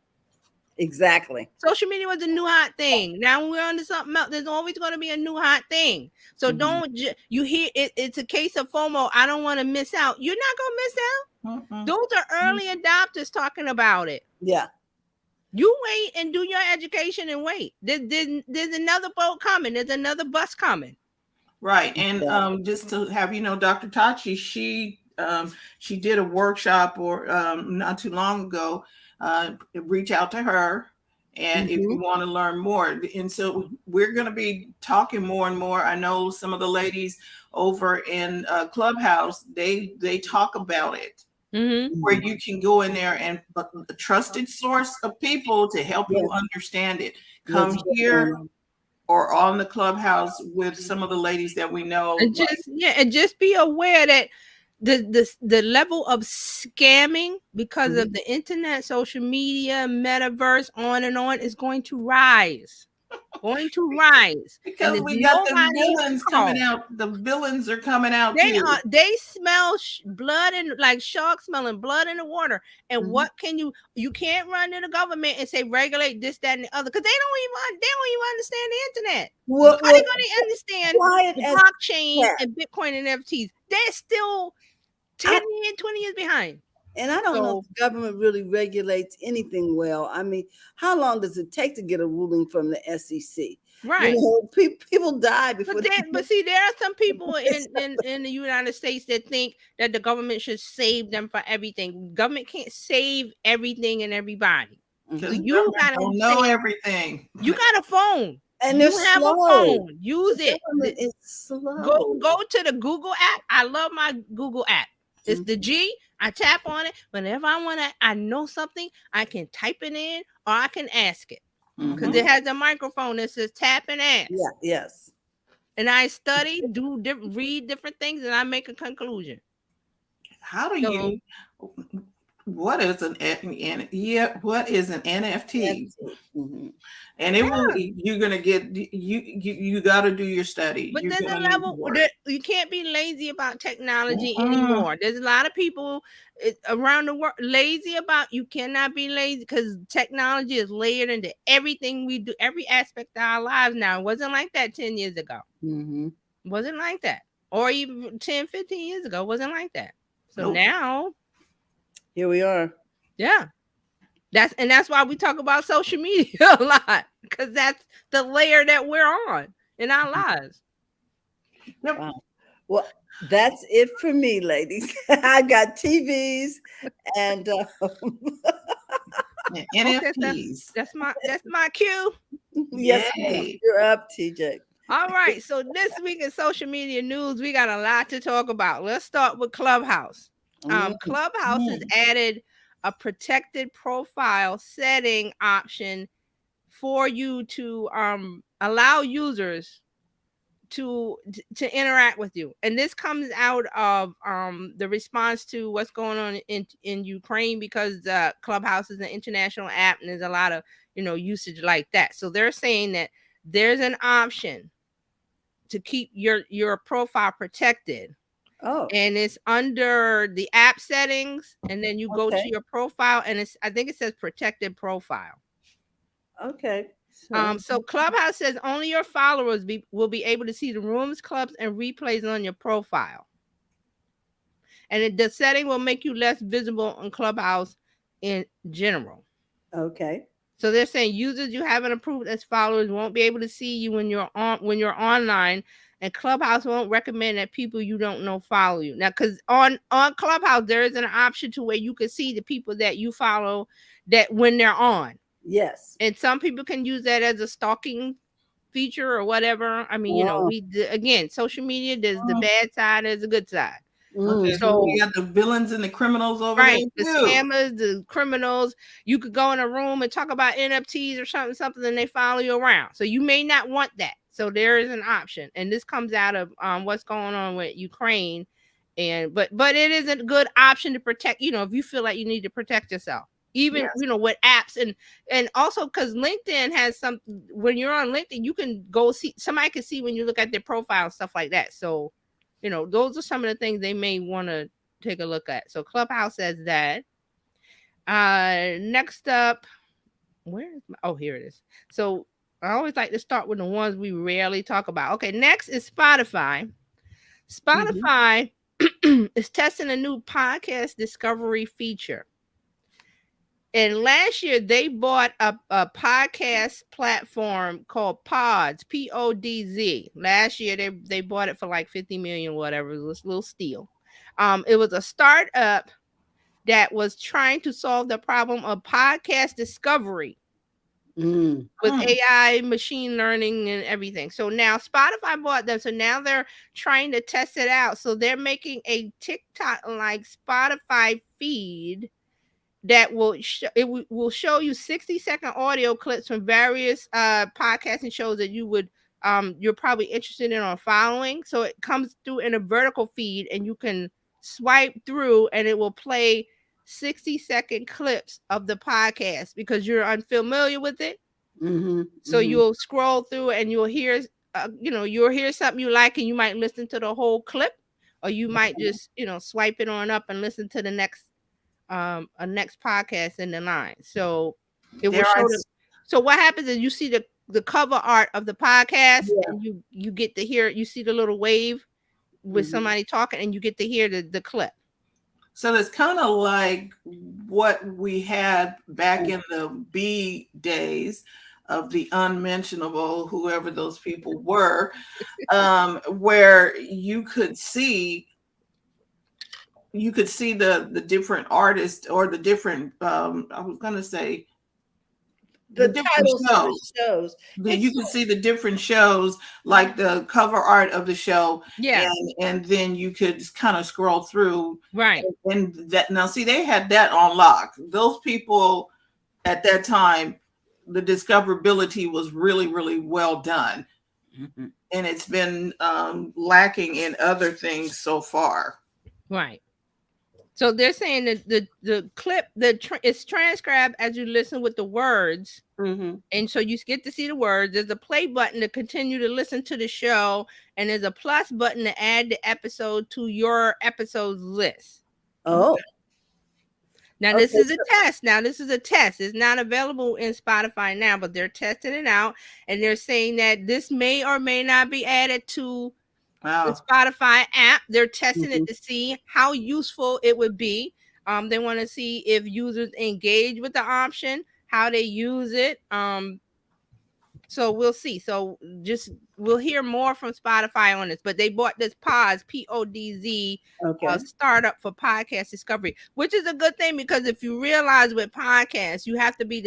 Exactly. Social media was a new hot thing. Now we're on to something else. There's always going to be a new hot thing. So don't you hear it? It's a case of FOMO. I don't want to miss out. You're not going to miss out. Those are early adopters talking about it. Yeah. You wait and do your education and wait. There's another boat coming. There's another bus coming. Right. And just to have Dr. Tachi, she did a workshop or not too long ago. Reach out to her, and if you want to learn more. And so we're going to be talking more and more. I know some of the ladies over in Clubhouse, they talk about it, where you can go in there and a trusted source of people to help you understand it. Come here or on the Clubhouse with some of the ladies that we know. And just be aware that the level of scamming because of the internet, social media, metaverse, on and on, is going to rise. Because we got the villains coming out. The villains are coming out. They smell blood, and like sharks smelling blood in the water. And what can you can't run to the government and say regulate this, that, and the other, because they don't even understand the internet. How are they going to understand the blockchain and Bitcoin and NFTs? They're still 10 years, 20 years behind. And I don't know if the government really regulates anything well. I mean, how long does it take to get a ruling from the SEC? Right. People die before. But see, there are some people in the United States that think that the government should save them for everything. Government can't save everything and everybody. So you gotta know everything. You got a phone. And you have a phone. Use it. It's slow. Go to the Google app. I love my Google app. It's the G. I tap on it. Whenever I know something, I can type it in or I can ask it. Because it has a microphone that says tap and ask. Yeah, yes. And I study, read different things, and I make a conclusion. How do you what is an NFT? Mhm. And it will. You're gonna get you got to do your study. But You're there's gonna a need level work. that you can't be lazy about technology Mm-mm. anymore. There's a lot of people around the world lazy about. You cannot be lazy because technology is layered into everything we do, every aspect of our lives now. It wasn't like that 10 years ago. Mhm. It wasn't like that. Or even 10, 15 years ago. It wasn't like that. So Nope. now, Here we are. yeah. That's why we talk about social media a lot, because that's the layer that we're on in our lives. Yep. Wow. Well, that's it for me, ladies. I got TVs and And Okay, NFTs. that's my cue. yes, Yay. you're up, TJ. All right. So this week in social media news, we got a lot to talk about. Let's start with Clubhouse. Clubhouse has added a protected profile setting option for you to allow users to interact with you, and this comes out of the response to what's going on in Ukraine, because Clubhouse is an international app and there's a lot of usage like that. So they're saying that there's an option to keep your profile protected, Oh, and it's under the app settings, and then you go to okay. your profile, and I think it says protected profile. Okay. So Clubhouse says only your followers will be able to see the rooms, clubs, and replays on your profile. And the setting will make you less visible on Clubhouse in general. Okay. So they're saying users you haven't approved as followers won't be able to see you when you're online, and Clubhouse won't recommend that people you don't know follow you. Now, because on Clubhouse there is an option to where you can see the people that you follow that when they're on. Yes. And some people can use that as a stalking feature or whatever. I mean, again, social media, there's the bad side, there's the good side. Okay, so we got the villains and the criminals over there too. The scammers, the criminals. You could go in a room and talk about NFTs or something, and they follow you around. So you may not want that. So there is an option, and this comes out of what's going on with Ukraine, but it is a good option to protect. If you feel like you need to protect yourself, even with apps, and also because LinkedIn has some. When you're on LinkedIn, you can go see, somebody can see when you look at their profile and stuff like that. So those are some of the things they may want to take a look at. So Clubhouse says that. Next up, here it is. So I always like to start with the ones we rarely talk about. Okay, next is Spotify. Spotify is testing a new podcast discovery feature. And last year they bought a podcast platform called Pods, Podz. Last year they bought it for like 50 million, whatever. It was a little steal. It was a startup that was trying to solve the problem of podcast discovery with AI, machine learning, and everything. So now Spotify bought them. So now they're trying to test it out. So they're making a TikTok-like Spotify feed that will show you 60-second audio clips from various podcasting shows that you're probably interested in or following. So it comes through in a vertical feed, and you can swipe through, and it will play 60-second clips of the podcast because you're unfamiliar with it. So you'll scroll through, and you'll hear something you like, and you might listen to the whole clip, or you might just swipe it on up and listen to the next podcast in the line. So it will show them. So what happens is you see the cover art of the podcast, and you get to hear, you see the little wave with somebody talking, and you get to hear the clip. So it's kind of like what we had back in the B days of the unmentionable, whoever those people were, where you could see the different artists or the different I was going to say the different shows. You can see the different shows, like the cover art of the show, and then you could kind of scroll through, and that, now see, they had that on lock. Those people at that time, the discoverability was really, really well done, and it's been lacking in other things so far. So they're saying that the clip it's transcribed as you listen with the words, and so you get to see the words. There's a play button to continue to listen to the show, and there's a plus button to add the episode to your episodes list. Oh. Now this is a test. It's not available in Spotify now, but they're testing it out, and they're saying that this may or may not be added to the Spotify app. They're testing it to see how useful it would be. They want to see if users engage with the option, how they use it. So we'll see. So we'll hear more from Spotify on this. But they bought this Pods, PODZ, startup for podcast discovery, which is a good thing, because if you realize with podcasts, you have to be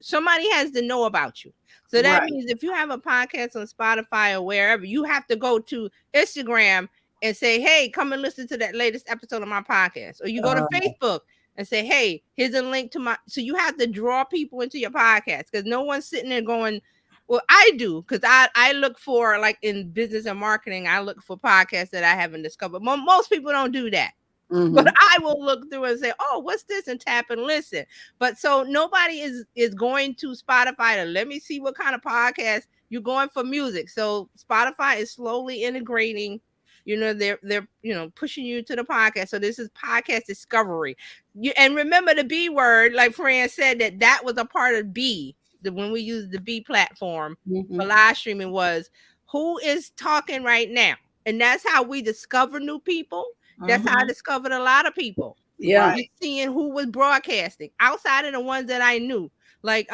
somebody has to know about you. So that means if you have a podcast on Spotify or wherever, you have to go to Instagram and say, hey, come and listen to that latest episode of my podcast. Or you go to Facebook and say, hey, here's a link to my. So you have to draw people into your podcast, because no one's sitting there going, well, I do, because I look for, like in business and marketing, I look for podcasts that I haven't discovered. Most people don't do that. But I will look through and say, oh, what's this, and tap and listen. But so nobody is going to Spotify to let me see what kind of podcast. You're going for music. So Spotify is slowly integrating, they're pushing you to the podcast. So this is podcast discovery. And remember the B word, like Fran said, that was a part of B. When we use the B platform for live streaming, was who is talking right now. And that's how we discover new people. That's how I discovered a lot of people. Yeah. Just seeing who was broadcasting outside of the ones that I knew. Like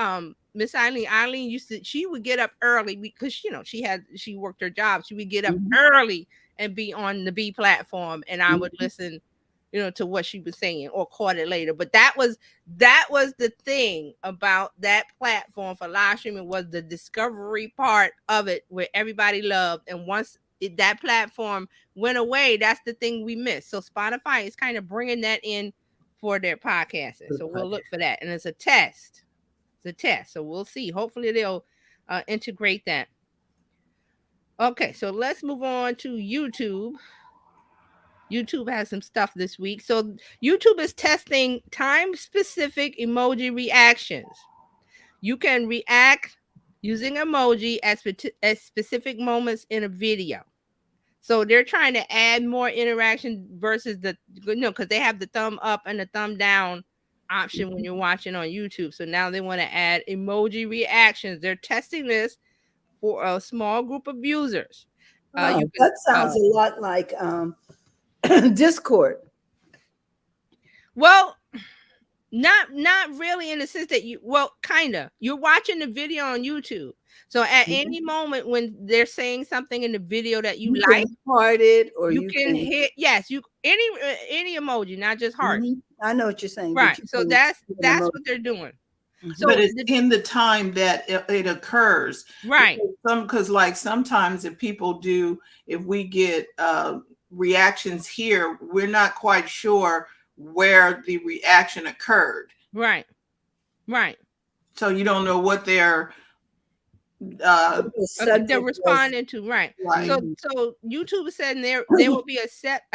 Miss Eileen. Eileen she would get up early because she worked her job. She would get up early and be on the B platform, and I would listen to what she was saying, or caught it later. But that was the thing about that platform for live streaming, was the discovery part of it, where everybody loved. And once that platform went away, that's the thing we missed. So Spotify is kind of bringing that in for their podcasting. So we'll look for that. And it's a test. So we'll see. Hopefully they'll integrate that. Okay, so let's move on to YouTube. YouTube has some stuff this week. So YouTube is testing time-specific emoji reactions. You can react using emoji at specific moments in a video. So they're trying to add more interaction versus because they have the thumb up and the thumb down option when you're watching on YouTube. So now they want to add emoji reactions. They're testing this for a small group of users. That sounds a lot like Discord. Well, not really, in the sense that kind of. You're watching the video on YouTube. So at any moment when they're saying something in the video that you like, heart it, or you can hit any emoji, not just heart. I know what you're saying. Right. So that's what they're doing. So but it's in the time that it occurs. Right. Because like sometimes if we get reactions here, we're not quite sure where the reaction occurred. Right. So you don't know what they're responding to. Right. So YouTube said there will be a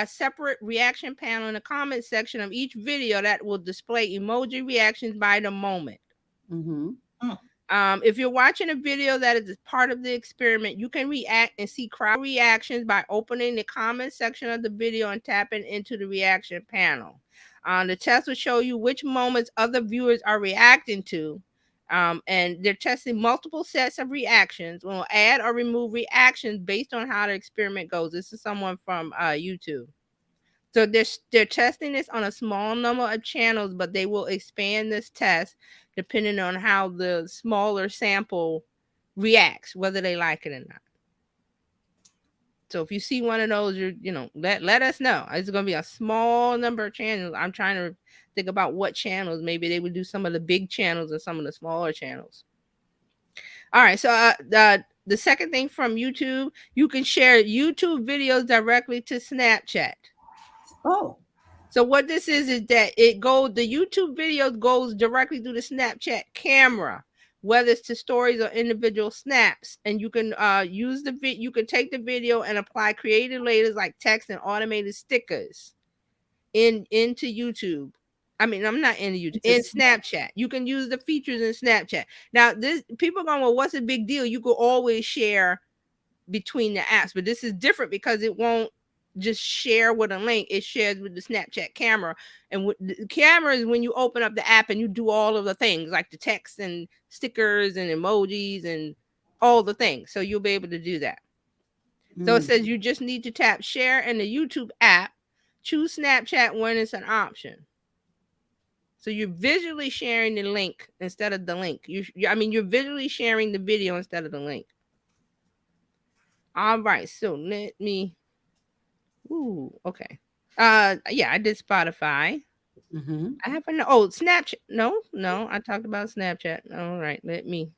separate reaction panel in the comment section of each video that will display emoji reactions by the moment. If you're watching a video that is part of the experiment, you can react and see crowd reactions by opening the comment section of the video and tapping into the reaction panel. The test will show you which moments other viewers are reacting to. And they're testing multiple sets of reactions. We'll add or remove reactions based on how the experiment goes. This is someone from YouTube. So they're testing this on a small number of channels, but they will expand this test depending on how the smaller sample reacts, whether they like it or not. So if you see one of those, let us know. It's going to be a small number of channels. I'm trying to think about what channels. Maybe they would do some of the big channels and some of the smaller channels. All right. So the second thing from YouTube, you can share YouTube videos directly to Snapchat. Oh. So what this is that the YouTube video goes directly through the Snapchat camera, whether it's to stories or individual snaps, and you can you can take the video and apply creative layers like text and automated stickers into YouTube. I mean, I'm not into YouTube, in Snapchat. You can use the features in Snapchat. Now, this people are going, well, what's a big deal? You could always share between the apps, but this is different because it won't just share with a link. It shares with the Snapchat camera. And the camera is when you open up the app and you do all of the things like the text and stickers and emojis and all the things. So you'll be able to do that. So it says you just need to tap share in the YouTube app. Choose Snapchat when it's an option. So you're visually sharing the link instead of the link. You're visually sharing the video instead of the link. All right. So let me. Ooh, okay. Yeah, I did Spotify. I have Snapchat. No, I talked about Snapchat. All right. Let me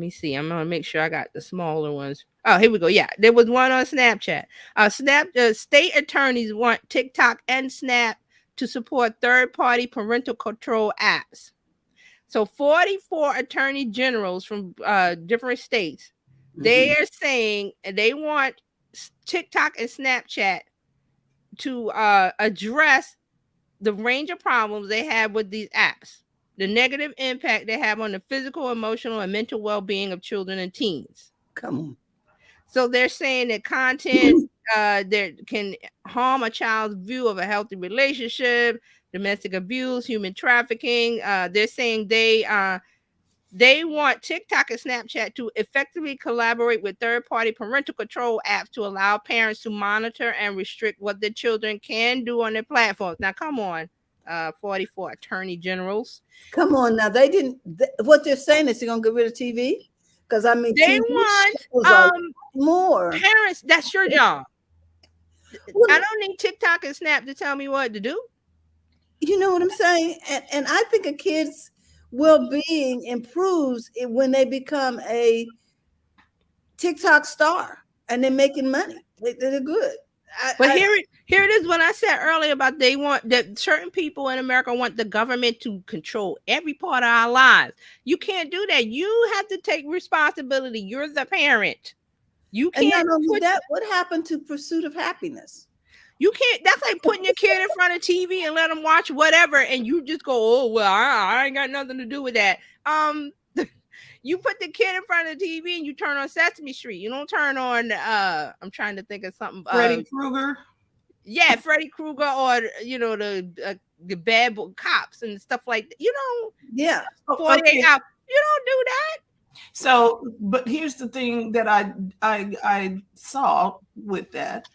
see. I'm gonna make sure I got the smaller ones. Oh, here we go. Yeah, there was one on Snapchat. State attorneys want TikTok and Snap to support third-party parental control apps. So 44 attorney generals from different states, they are saying they want TikTok and Snapchat to address the range of problems they have with these apps, the negative impact they have on the physical, emotional, and mental well-being of children and teens. Come on. So they're saying that content that can harm a child's view of a healthy relationship, domestic abuse, human trafficking. They're saying they want TikTok and Snapchat to effectively collaborate with third-party parental control apps to allow parents to monitor and restrict what their children can do on their platforms. Now, come on, 44 attorney generals. Come on now. What they're saying is they're going to get rid of TV? Because, I mean, they TV want more. Parents, that's your job. I don't need TikTok and Snap to tell me what to do. You know what I'm saying? And I think a kid's well-being improves when they become a TikTok star and they're making money. They're good. But here it is. When I said earlier about they want that certain people in America want the government to control every part of our lives. You can't do that. You have to take responsibility. You're the parent. You can't. And not only that, what happened to pursuit of happiness? You can't. That's like putting your kid in front of TV and let them watch whatever, and you just go, "Oh well, I ain't got nothing to do with that." You put the kid in front of the TV and you turn on Sesame Street. You don't turn on. I'm trying to think of something. Freddy Krueger. Yeah, Freddy Krueger, or the bad cops and stuff like that. Yeah, 48 hours. You don't do that. So, but here's the thing that I saw with that.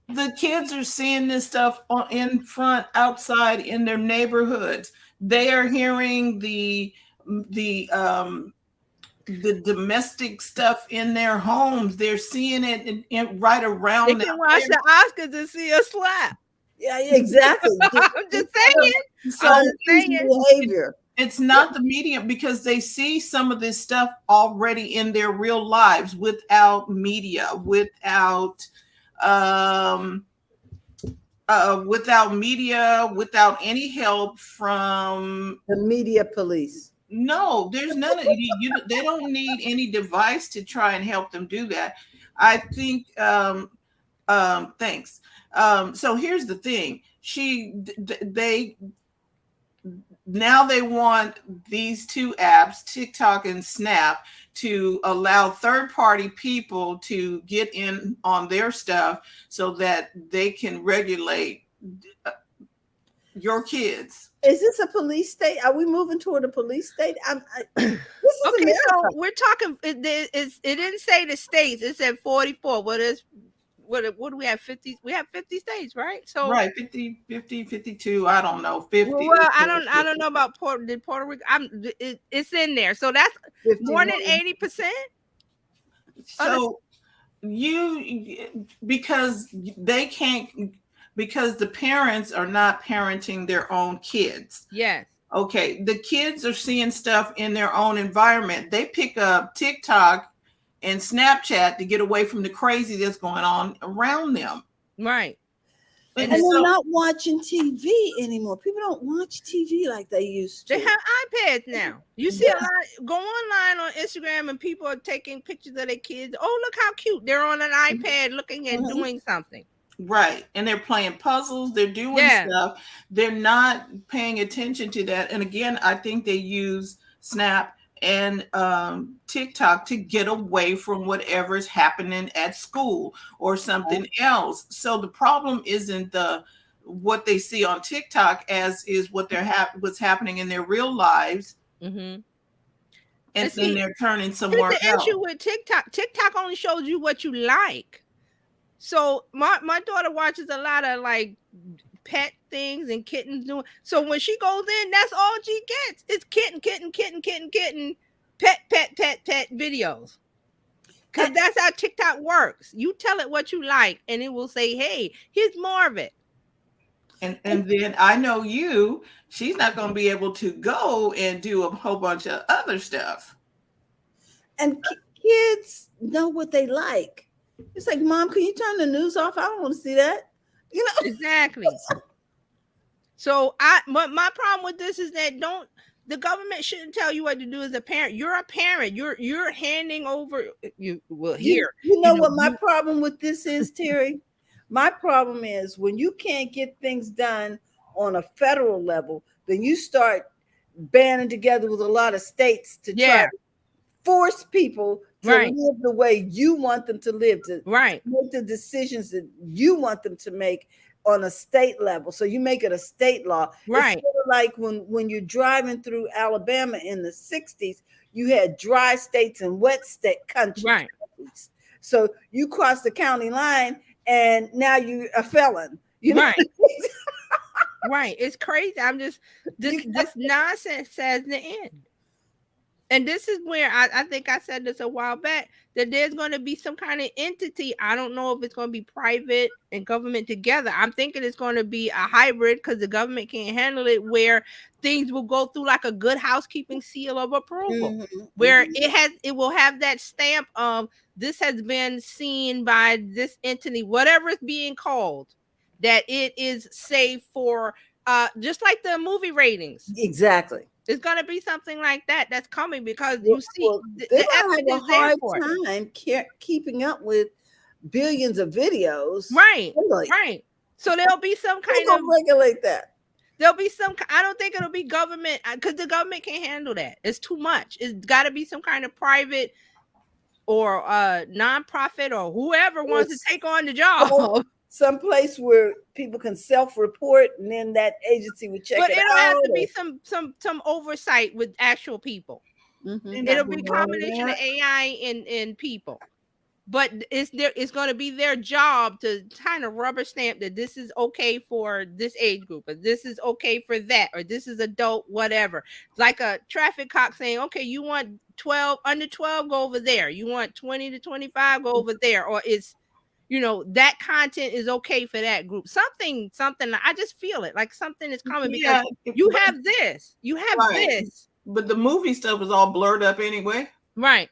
The kids are seeing this stuff in front, outside, in their neighborhoods. They are hearing the domestic stuff in their homes. They're seeing it in right around them. They can watch the Oscars and see a slap. Yeah, exactly. I'm just saying. So behavior. It's not the media, because they see some of this stuff already in their real lives without media, without any help from the media police. No, there's none of they don't need any device to try and help them do that. I think thanks. So here's the thing. They want these two apps, TikTok and Snap, to allow third-party people to get in on their stuff so that they can regulate your kids. Is this a police state? Are we moving toward a police state? This is okay, America. so we're talking. It didn't say the states. It said 44. What do we have? 50. We have 50 states, right? So right, 50, 52. I don't know. 50. Well, I don't know about Puerto Rico. It's in there. So that's 51. More than 80%. So because they can't. Because the parents are not parenting their own kids. Yes. Okay. The kids are seeing stuff in their own environment. They pick up TikTok and Snapchat to get away from the crazy that's going on around them. Right. And they're not watching TV anymore. People don't watch TV like they used to. They have iPads now. You see a lot. Go online on Instagram and people are taking pictures of their kids. Oh, look how cute. They're on an iPad looking and doing something. Right. And they're playing puzzles, they're doing Yeah. stuff. They're not paying attention to that. And again, I think they use Snap and TikTok to get away from whatever is happening at school or something else. So the problem isn't what they see on TikTok as is what what's happening in their real lives. Mm-hmm. And see, then they're turning here's somewhere the else. issue with TikTok. TikTok only shows you what you like. So my daughter watches a lot of like pet things and kittens doing. So when she goes in, that's all she gets. It's kitten, pet videos. Because that's how TikTok works. You tell it what you like, and it will say, "Hey, here's more of it." And then I know she's not going to be able to go and do a whole bunch of other stuff. And kids know what they like. It's like, Mom, can you turn the news off? I don't want to see that. You know? Exactly. So my problem with this is that the government shouldn't tell you what to do as a parent. You're a parent. You're handing over here. You know what my problem with this is, Terry? My problem is when you can't get things done on a federal level, then you start banding together with a lot of states to try to force people to live the way you want them to live, to make the decisions that you want them to make on a state level. So you make it a state law. It's sort of like when you're driving through Alabama in the 60s, you had dry states and wet state countries. So you cross the county line and now you're a felon. You know? Right. It's crazy. I'm just this nonsense says the end. And this is where I think I said this a while back, that there's going to be some kind of entity. I don't know if it's going to be private and government together. I'm thinking it's going to be a hybrid because the government can't handle it, where things will go through like a good housekeeping seal of approval, where it will have that stamp of this has been seen by this entity, whatever it's being called, that it is safe for just like the movie ratings. Exactly. It's going to be something like that that's coming, because you see they're going to have a hard time keeping up with billions of videos. Right. So there'll be some kind of regulate that. There'll be some, I don't think it'll be government, because the government can't handle that. It's too much. It's got to be some kind of private or nonprofit or whoever wants to take on the job. Some place where people can self-report, and then that agency would check it out. But it'll have to be some oversight with actual people. It'll be a combination of AI and people. But it's going to be their job to kind of rubber stamp that this is okay for this age group, or this is okay for that, or this is adult, whatever. Like a traffic cop saying, okay, you want 12, under 12, go over there. You want 20 to 25, go over there. Or it's, that content is okay for that group. Something. I just feel it like something is coming, because you have this. This. But the movie stuff is all blurred up anyway. Right.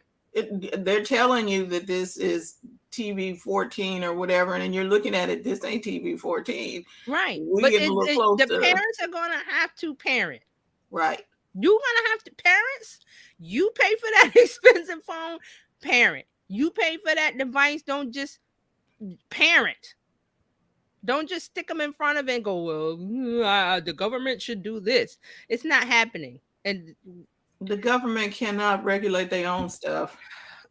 They're telling you that this is TV 14 or whatever, and then you're looking at it. This ain't TV 14. Right. But the parents are going to have to parent. Right. You're going to have to parents. You pay for that expensive phone. Parent. You pay for that device. Don't just parent. Don't just stick them in front of it and go, well, the government should do this. It's not happening. And the government cannot regulate their own stuff.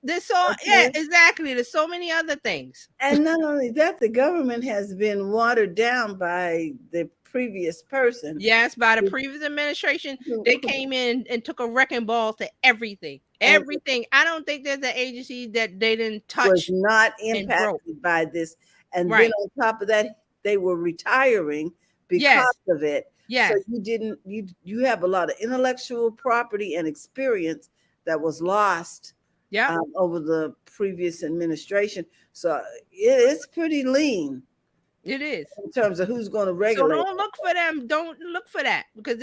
Yeah, exactly. There's so many other things. And not only that, the government has been watered down by the previous person. Yes, by the previous administration. They came in and took a wrecking ball to everything. Everything. I don't think there's an agency that they didn't touch. Was not impacted by this. And then on top of that, they were retiring because of it. Yes. So you have a lot of intellectual property and experience that was lost over the previous administration. So it's pretty lean. It is. In terms of who's going to regulate. So don't look for them. Don't look for that, because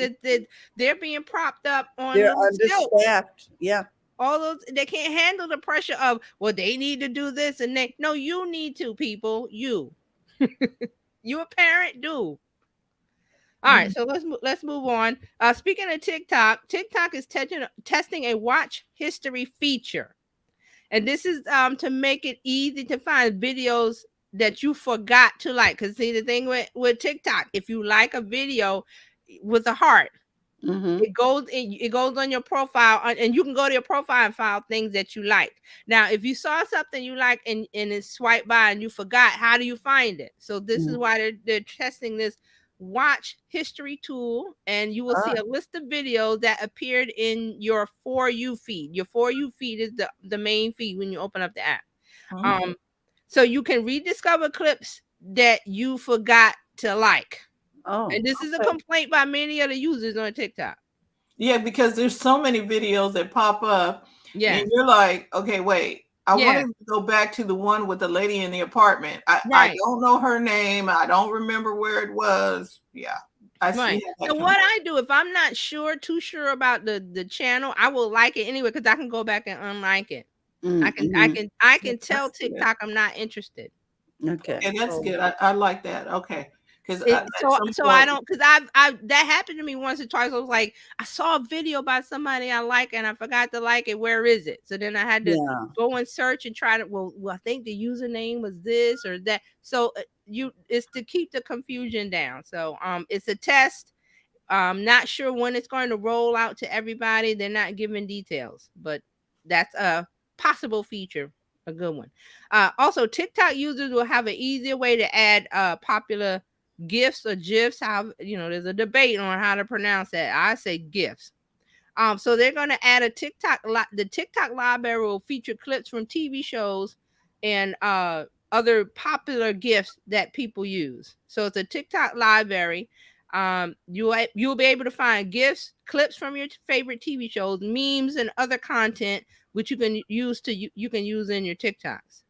they're being propped up on. They're understaffed. Yeah. All those, they can't handle the pressure of, well, they need to do this and they. No, you need to, people. You a parent, do. All right, so let's move on. Speaking of TikTok is testing a watch history feature, and this is to make it easy to find videos that you forgot to like. Because see, the thing with TikTok, if you like a video with a heart, it goes on your profile, and you can go to your profile and file things that you like. Now, if you saw something you like and it's swiped by and you forgot, how do you find it? So this is why they're testing this watch history tool, and you will see a list of videos that appeared in your For You feed. Your For You feed is the main feed when you open up the app. So you can rediscover clips that you forgot to like. And this is a complaint by many of the users on TikTok. Yeah, because there's so many videos that pop up. Yeah. And you're like, okay, wait. I wanted to go back to the one with the lady in the apartment. I don't know her name. I don't remember where it was. Yeah. I see. So what I do, if I'm not too sure about the channel, I will like it anyway, because I can go back and unlike it. I can tell TikTok I'm not interested. Okay. And that's good. I like that. Okay. Because I don't, because I've that happened to me once or twice. I was like, I saw a video by somebody I like and I forgot to like it. Where is it? So then I had to go and search and try to. Well, I think the username was this or that. So it's to keep the confusion down. So it's a test. Not sure when it's going to roll out to everybody. They're not giving details, but that's a possible feature. A good one. Also, TikTok users will have an easier way to add popular GIFs or GIFs. How there's a debate on how to pronounce that. I say GIFs. So they're going to add a the TikTok library will feature clips from TV shows and other popular GIFs that people use. So it's a TikTok library. You'll be able to find GIFs, clips from your favorite TV shows, memes, and other content which you can use in your TikToks.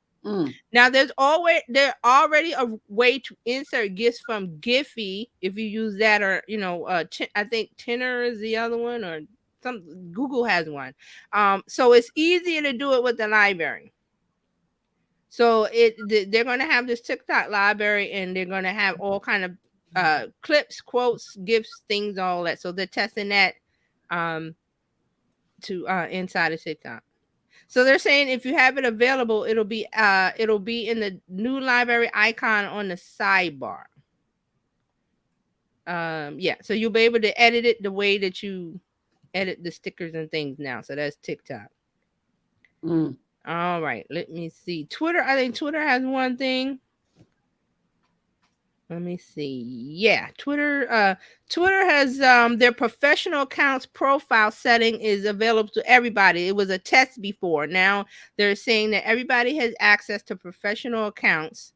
Now there's already a way to insert GIFs from Giphy if you use that, or I think Tenor is the other one, or Google has one. So it's easier to do it with the library. So they're going to have this TikTok library, and they're going to have all kind of clips, quotes, GIFs, things, all that. So they're testing that to inside of TikTok. So they're saying if you have it available, it'll be in the new library icon on the sidebar. So you'll be able to edit it the way that you edit the stickers and things now. So that's TikTok. All right, let me see. Twitter, I think Twitter has one thing. Let me see. Yeah, Twitter has their professional accounts profile setting is available to everybody. It was a test before. Now they're saying that everybody has access to professional accounts.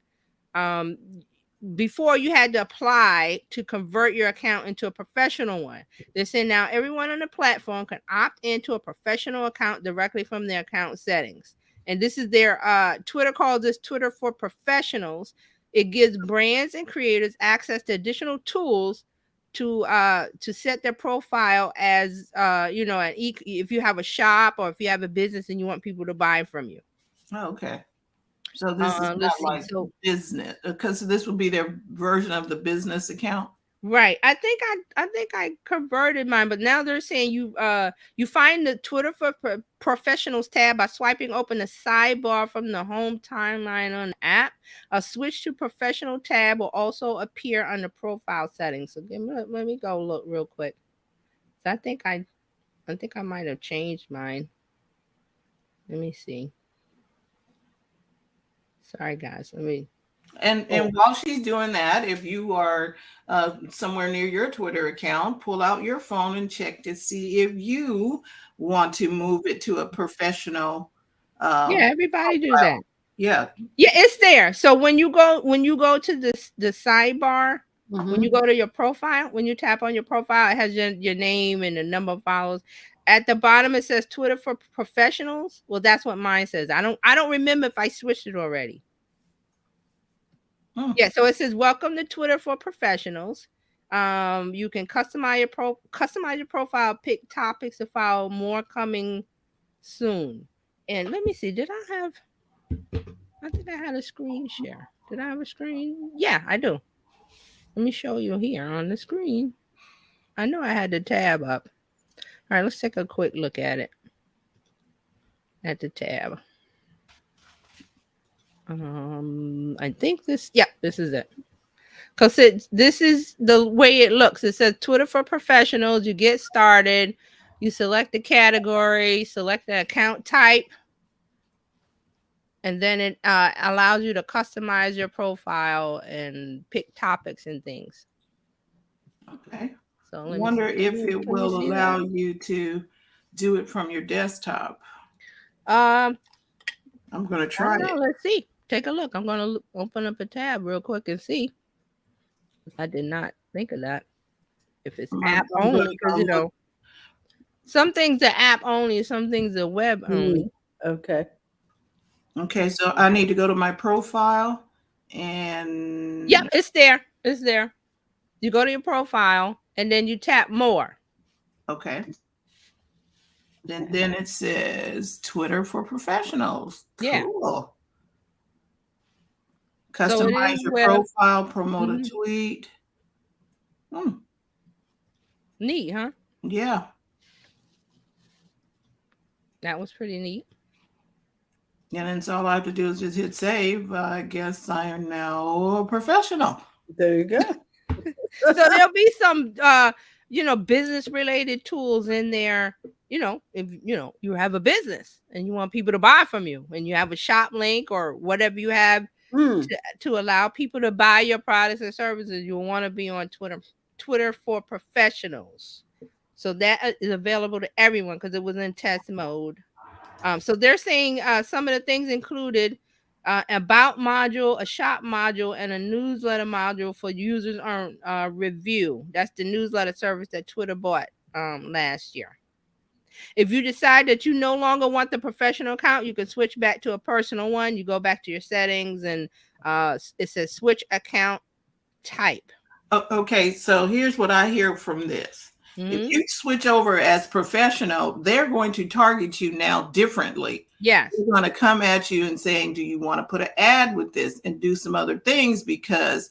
Before you had to apply to convert your account into a professional one. They're saying now everyone on the platform can opt into a professional account directly from their account settings. And this is their Twitter calls this Twitter for Professionals. It gives brands and creators access to additional tools to set their profile as if you have a shop or if you have a business and you want people to buy from you. Oh, okay. So this is not like business, because this will be their version of the business account. Right. I think I converted mine, but now they're saying you find the Twitter for Professionals tab by swiping open the sidebar from the home timeline on the app. A switch to professional tab will also appear on the profile settings. So let me go look real quick. So I think I might have changed mine. Let me see. Sorry guys. And while she's doing that, if you are somewhere near your Twitter account, pull out your phone and check to see if you want to move it to a professional. Everybody do that. Yeah, it's there. So when you go to the sidebar, when you go to your profile, when you tap on your profile, it has your name and the number of followers. At the bottom, it says Twitter for Professionals. Well, that's what mine says. I don't remember if I switched it already. Yeah, so it says welcome to Twitter for Professionals. You can customize your profile, pick topics to follow, more coming soon. And let me see, I think I had a screen share. Did I have a screen? Yeah, I do. Let me show you here on the screen. I know I had the tab up. All right, let's take a quick look at it. At the tab. I think this is it. Because this is the way it looks. It says Twitter for professionals. You get started, you select the category, select the account type, and then it allows you to customize your profile and pick topics and things. Okay. So I wonder if it Can you will see allow that? you to do it from your desktop. Um, I'm going to I try don't know. it. Let's see. Take a look. I'm going to open up a tab real quick and see. I did not think of that. If it's app only, because you know, some things are app only, some things are web only. Okay. Okay, so I need to go to my profile and Yep, it's there. It's there. You go to your profile and then you tap more. okay. Then it says Twitter for professionals. Yeah. Cool. So it Customize is your web. profile, promote a tweet. Neat, huh? Yeah. That was pretty neat. And then so all I have to do is just hit save. I guess I am now a professional. There you go. So there'll be some business related tools in there. If you have a business and you want people to buy from you and you have a shop link or whatever you have to allow people to buy your products and services, you'll want to be on Twitter for professionals. So that is available to everyone because it was in test mode. So they're saying some of the things included about module, a shop module, and a newsletter module for users on review. That's the newsletter service that Twitter bought last year. If you decide that you no longer want the professional account, you can switch back to a personal one. You go back to your settings and it says switch account type. Okay, so here's what I hear from this. If you switch over as professional, they're going to target you now differently. Yes. They're going to come at you and saying, do you want to put an ad with this and do some other things because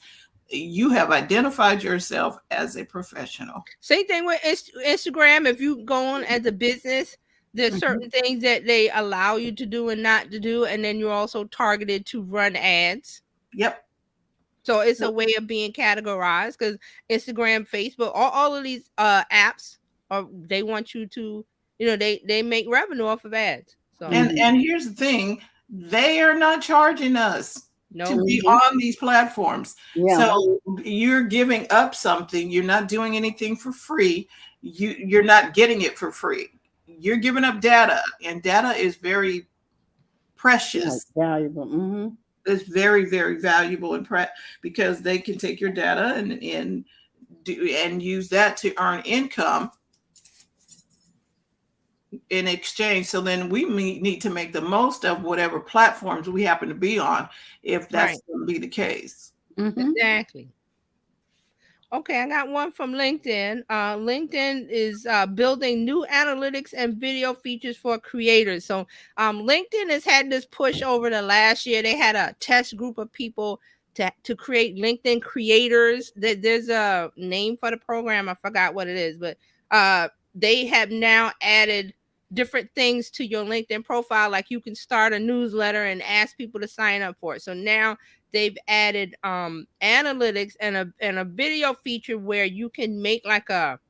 you have identified yourself as a professional. Same thing with Instagram. If you go on as a business, there's certain things that they allow you to do and not to do. And then you're also targeted to run ads. Yep. So it's a way of being categorized because Instagram, Facebook, all of these apps they want you to, they make revenue off of ads. So and here's the thing, they are not charging us to be on these platforms. So you're giving up something. You're not doing anything for free. You're not getting it for free. You're giving up data, and data is very precious. Valuable. It's very, very valuable and because they can take your data and use that to earn income in exchange. So then we need to make the most of whatever platforms we happen to be on, if that's going to be the case. Exactly. Okay, I got one from LinkedIn. LinkedIn is building new analytics and video features for creators. So LinkedIn has had this push over the last year. They had a test group of people to create LinkedIn creators. There's a name for the program. I forgot what it is, but they have now added different things to your LinkedIn profile. Like you can start a newsletter and ask people to sign up for it. So now they've added analytics and a video feature where you can make like a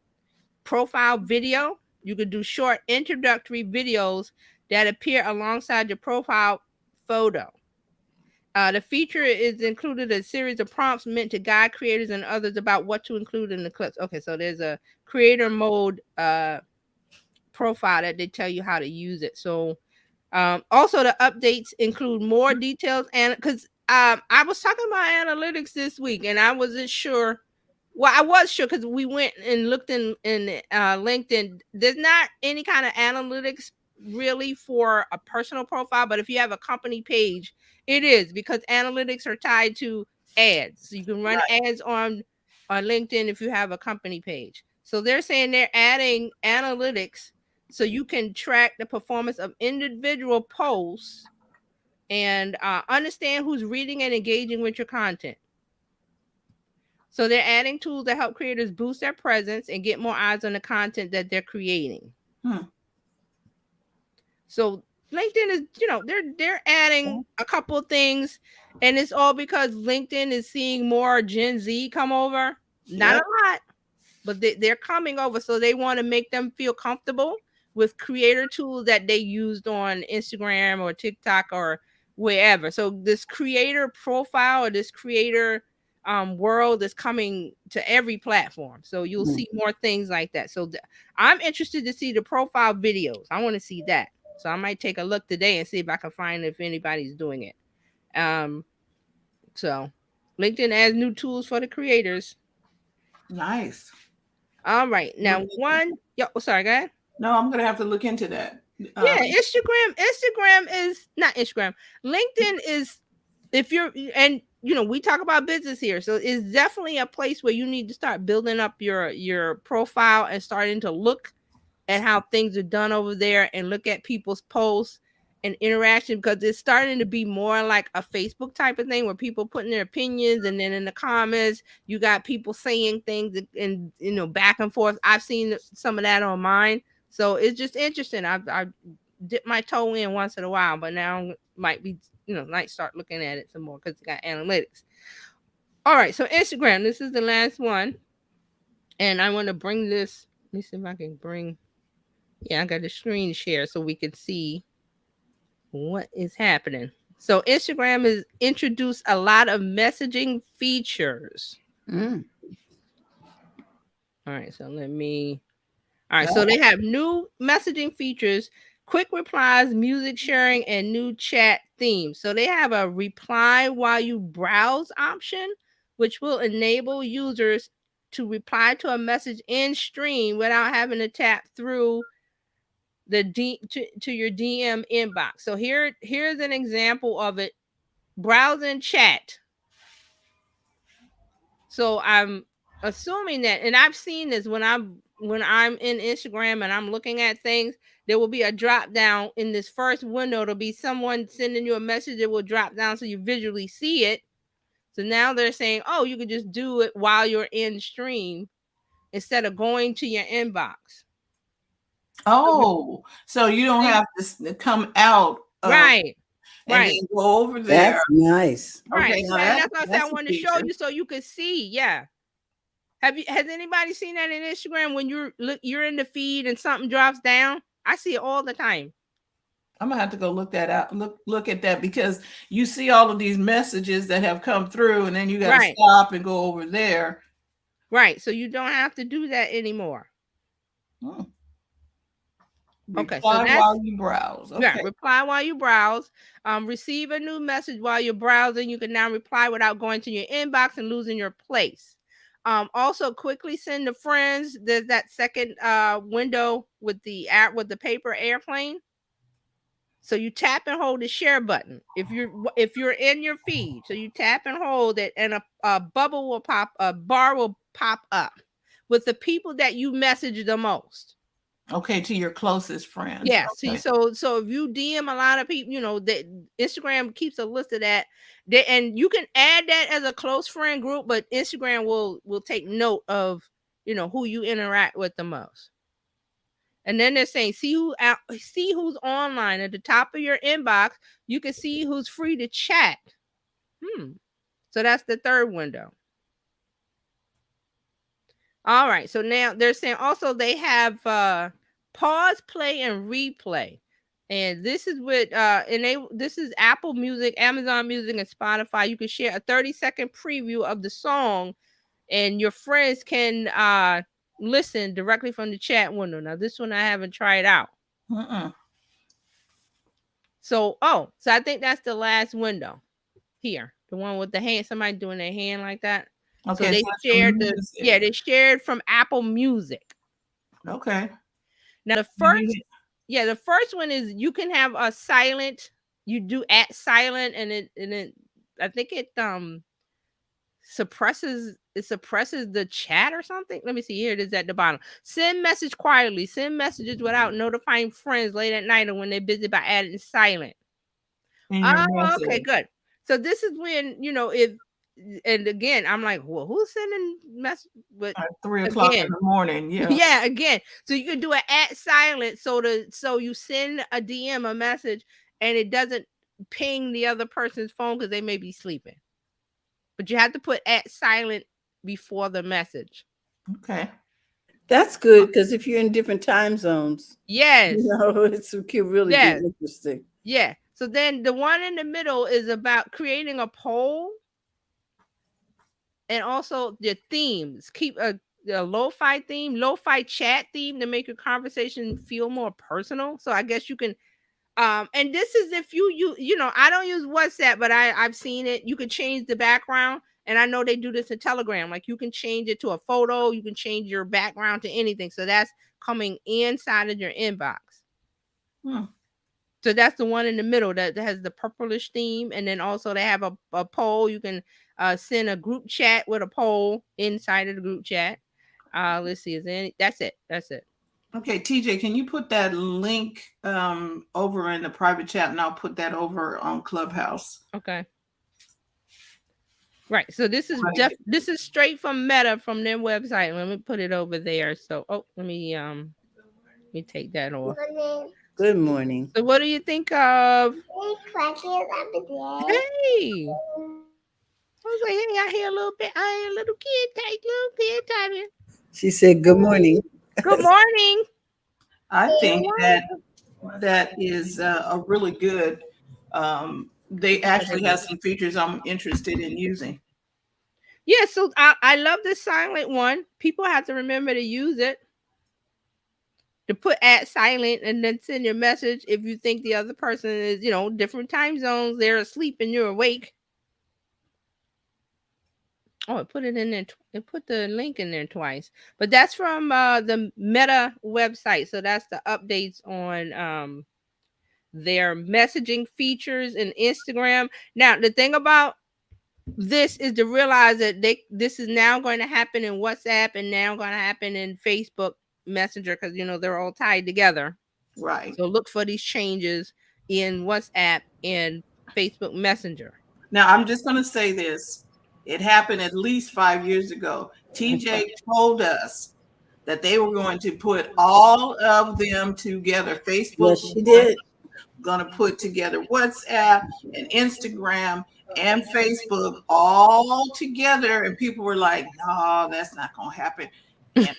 profile video. You could do short introductory videos that appear alongside your profile photo. The feature is included a series of prompts meant to guide creators and others about what to include in the clips. Okay, so there's a creator mode profile that they tell you how to use it. So also the updates include more details, and because I was talking about analytics this week and I wasn't sure. Well, I was sure because we went and looked in LinkedIn. There's not any kind of analytics really for a personal profile, but if you have a company page, it is, because analytics are tied to ads. So you can run ads on LinkedIn if you have a company page. So they're saying they're adding analytics so you can track the performance of individual posts and understand who's reading and engaging with your content. So they're adding tools that help creators boost their presence and get more eyes on the content that they're creating. So LinkedIn is, they're adding a couple of things, and it's all because LinkedIn is seeing more Gen Z come over. Not Yep. a lot, but they're coming over, so they want to make them feel comfortable with creator tools that they used on Instagram or TikTok or wherever. So this creator profile or this creator world is coming to every platform. So you'll see more things like that. So I'm interested to see the profile videos. I want to see that. So I might take a look today and see if I can find if anybody's doing it. So LinkedIn adds new tools for the creators. Nice. All right. Now sorry, go ahead. No, I'm gonna have to look into that. Yeah, Instagram is not Instagram. LinkedIn is, if you're, and we talk about business here, so it's definitely a place where you need to start building up your profile and starting to look at how things are done over there and look at people's posts and interaction, because it's starting to be more like a Facebook type of thing where people putting their opinions, and then in the comments you got people saying things and back and forth. I've seen some of that on mine, so it's just interesting. I dip my toe in once in a while, but now might be might start looking at it some more because it got analytics. All right, so Instagram, this is the last one, and I want to bring this. Let me see if I can bring. Yeah, I got a screen share so we can see what is happening. So Instagram has introduced a lot of messaging features. All right, so so they have new messaging features, quick replies, music sharing, and new chat themes. So they have a reply while you browse option, which will enable users to reply to a message in stream without having to tap through the to your DM inbox. So here's an example of it. Browsing chat. So I'm assuming that, and I've seen this when I'm in Instagram and I'm looking at things, there will be a drop down in this first window. It'll be someone sending you a message that will drop down so you visually see it. So now they're saying, oh, you could just do it while you're in stream instead of going to your inbox. Oh, so you don't have to come out. Right. And then go over there. That's nice. Right. Okay, So that's what I wanted to show you so you could see. Yeah. Has anybody seen that in Instagram when you're in the feed and something drops down? I see it all the time. I'm gonna have to go look that out. Look at that, because you see all of these messages that have come through, and then you got to stop and go over there. Right. So you don't have to do that anymore. Okay. So that's while you browse. Okay. Yeah. Reply while you browse. Receive a new message while you're browsing. You can now reply without going to your inbox and losing your place. Also quickly send to friends. There's that second window with the app with the paper airplane. So you tap and hold the share button if you're in your feed. So you tap and hold it, and a bubble will pop, a bar will pop up with the people that you message the most. Okay, to your closest friends. Yes. Okay. So if you DM a lot of people, that Instagram keeps a list of that, and you can add that as a close friend group, but Instagram will take note of who you interact with the most. And then they're saying, see who's online at the top of your inbox. You can see who's free to chat. So that's the third window. All right. So now they're saying also they have pause, play, and replay. And this is with this is Apple Music, Amazon Music, and Spotify. You can share a 30-second preview of the song, and your friends can listen directly from the chat window. Now, this one I haven't tried out. So I think that's the last window here. The one with the hand, somebody doing their hand like that. Okay. So they shared they shared from Apple Music. Okay. Now the first one is you can have a silent. You do at silent, and it I think it suppresses the chat or something. Let me see. Here it is at the bottom. Send message quietly. Send messages without notifying friends late at night or when they're busy by adding silent. Okay, good. So this is when and again, I'm like, well, who's sending mess? But At 3 o'clock in again, the morning. Yeah. yeah, again. So you can do an @silent, so you send a DM, a message, and it doesn't ping the other person's phone because they may be sleeping. But you have to put @silent before the message. Okay. That's good because if you're in different time zones, Yes. it can really Yes. be interesting. Yeah. So then the one in the middle is about creating a poll and also the themes. Keep a lo-fi theme, lo-fi chat theme to make your conversation feel more personal. So I guess you can and this is if you know, I don't use WhatsApp, but I've seen it. You can change the background, and I know they do this in Telegram. Like you can change it to a photo, you can change your background to anything. So that's coming inside of your inbox. So that's the one in the middle that has the purplish theme, and then also they have a poll. You can send a group chat with a poll inside of the group chat. Let's see, is there any? That's it. That's it. Okay, TJ, can you put that link over in the private chat, and I'll put that over on Clubhouse. Okay. Right. So this is this is straight from Meta, from their website. Let me put it over there. So let me take that off. Good morning. So what do you think of? Hey. I was like, hey, I hear a little bit. I hear a little kid typing. She said, good morning. Good morning. I think that is a really good. They actually have some features I'm interested in using. Yeah, so I love this silent one. People have to remember to use it. To put @silent and then send your message if you think the other person is, you know, different time zones. They're asleep and you're awake. Oh, it put it in there. It put the link in there twice. But that's from the Meta website. So that's the updates on their messaging features in Instagram. Now, the thing about this is to realize that this is now going to happen in WhatsApp and now going to happen in Facebook Messenger, because you know they're all tied together. Right. So look for these changes in WhatsApp and Facebook Messenger. Now, I'm just going to say this. It happened at least 5 years ago. TJ told us that they were going to put all of them together. Facebook Yes, she did. Going to put together WhatsApp and Instagram and Facebook all together. And people were like, no, that's not going to happen. And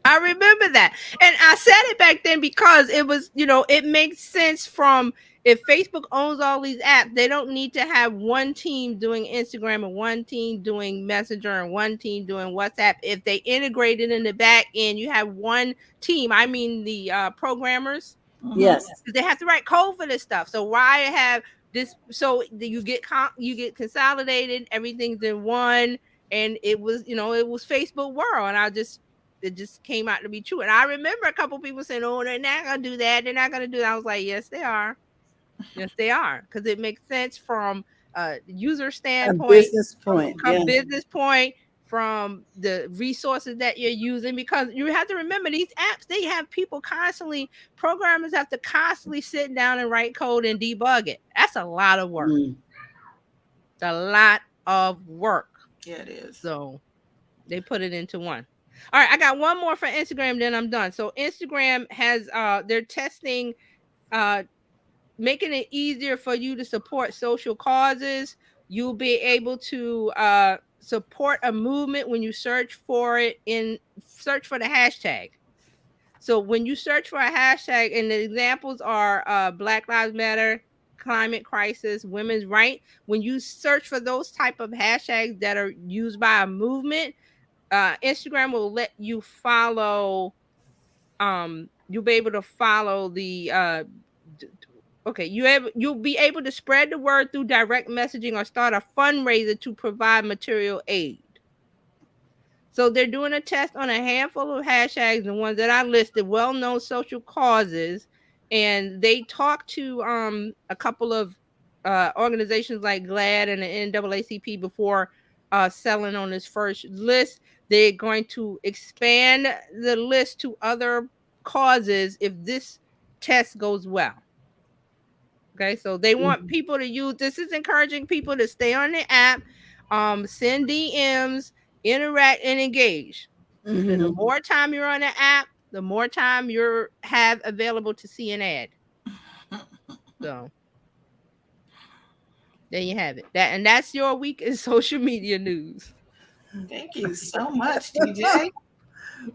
I remember that. And I said it back then because it was, you know, it makes sense from if Facebook owns all these apps, they don't need to have one team doing Instagram and one team doing Messenger and one team doing WhatsApp. If they integrate it in the back end, you have one team. I mean, the programmers. Yes. They have to write code for this stuff. So why have this? So you get consolidated. Everything's in one. And it was, you know, it was Facebook world. And it just came out to be true. And I remember a couple people saying, oh, they're not going to do that. They're not going to do that. I was like, yes, they are. Yes, they are. Because it makes sense from a user standpoint. A business point. A business point, from the resources that you're using. Because you have to remember, these apps, they have people constantly, programmers have to constantly sit down and write code and debug it. That's a lot of work. It's a lot of work. Yeah, it is. So they put it into one. All right, I got one more for Instagram, then I'm done. So Instagram has they're testing making it easier for you to support social causes. You'll be able to support a movement when you search for it search for the hashtag. So when you search for a hashtag, and the examples are Black Lives Matter, climate crisis, women's right. When you search for those type of hashtags that are used by a movement, Instagram will let you follow. You'll be able to follow the. You'll be able to spread the word through direct messaging or start a fundraiser to provide material aid. So they're doing a test on a handful of hashtags, the ones that I listed, well-known social causes. And they talked to a couple of organizations like GLAAD and the NAACP before selling on this first list. They're going to expand the list to other causes if this test goes well. Okay, so they want people to use this. Is encouraging people to stay on the app, send DMs, interact, and engage. And the more time you're on the app, the more time you have available to see an ad. So there you have it. That's your week in social media news. Thank you so much, TJ.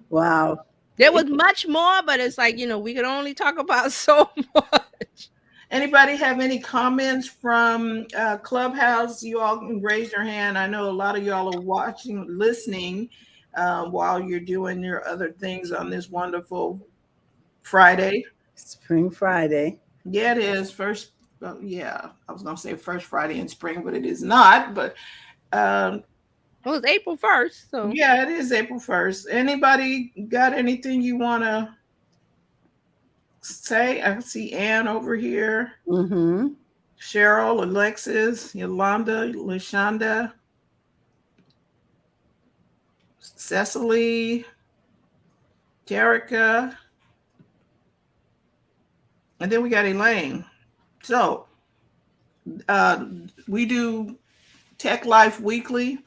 Wow. There was much more, but it's like, we could only talk about so much. Anybody have any comments from Clubhouse? You all can raise your hand. I know a lot of y'all are watching, listening while you're doing your other things on this wonderful Friday. Spring Friday. Yeah, it is. First, I was going to say first Friday in spring, but it is not. But it was April 1st. So yeah, it is April 1st. Anybody got anything you want to say? I see Ann over here. Cheryl, Alexis, Yolanda, Lashonda, Cecily, Terica, and then we got Elaine. So we do Tech Life Weekly,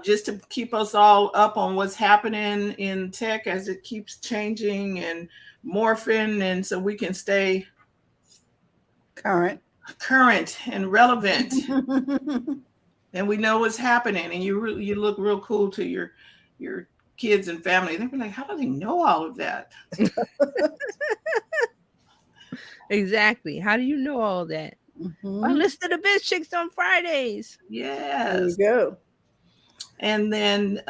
just to keep us all up on what's happening in tech as it keeps changing and morphing, and so we can stay current and relevant. And we know what's happening, and you look real cool to your kids and family. They'll be like, how do they know all of that? Exactly. How do you know all that? I listen to the Biz Chicks on Fridays. Yes. There you go. And then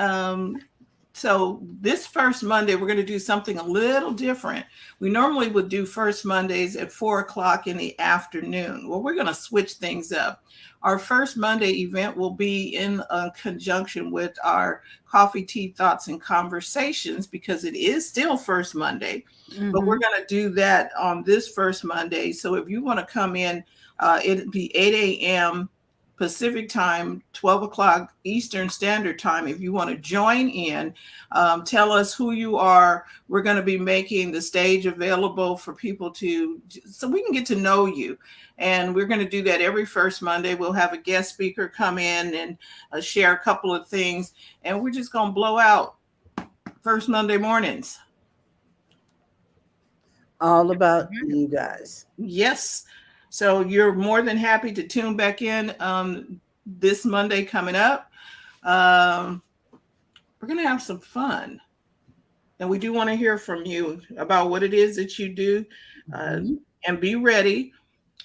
so this first Monday, we're going to do something a little different. We normally would do first Mondays at 4:00 in the afternoon. Well, we're going to switch things up. Our first Monday event will be in conjunction with our Coffee, Tea, Thoughts, and Conversations, because it is still first Monday. But we're going to do that on this first Monday. So if you want to come in, it'll be 8 a.m. Pacific time, 12 o'clock Eastern Standard Time. If you want to join in, tell us who you are. We're going to be making the stage available for people so we can get to know you. And we're going to do that every first Monday. We'll have a guest speaker come in and share a couple of things. And we're just going to blow out first Monday mornings. All about you guys. Yes. So you're more than happy to tune back in this Monday coming up. We're going to have some fun. And we do want to hear from you about what it is that you do. And be ready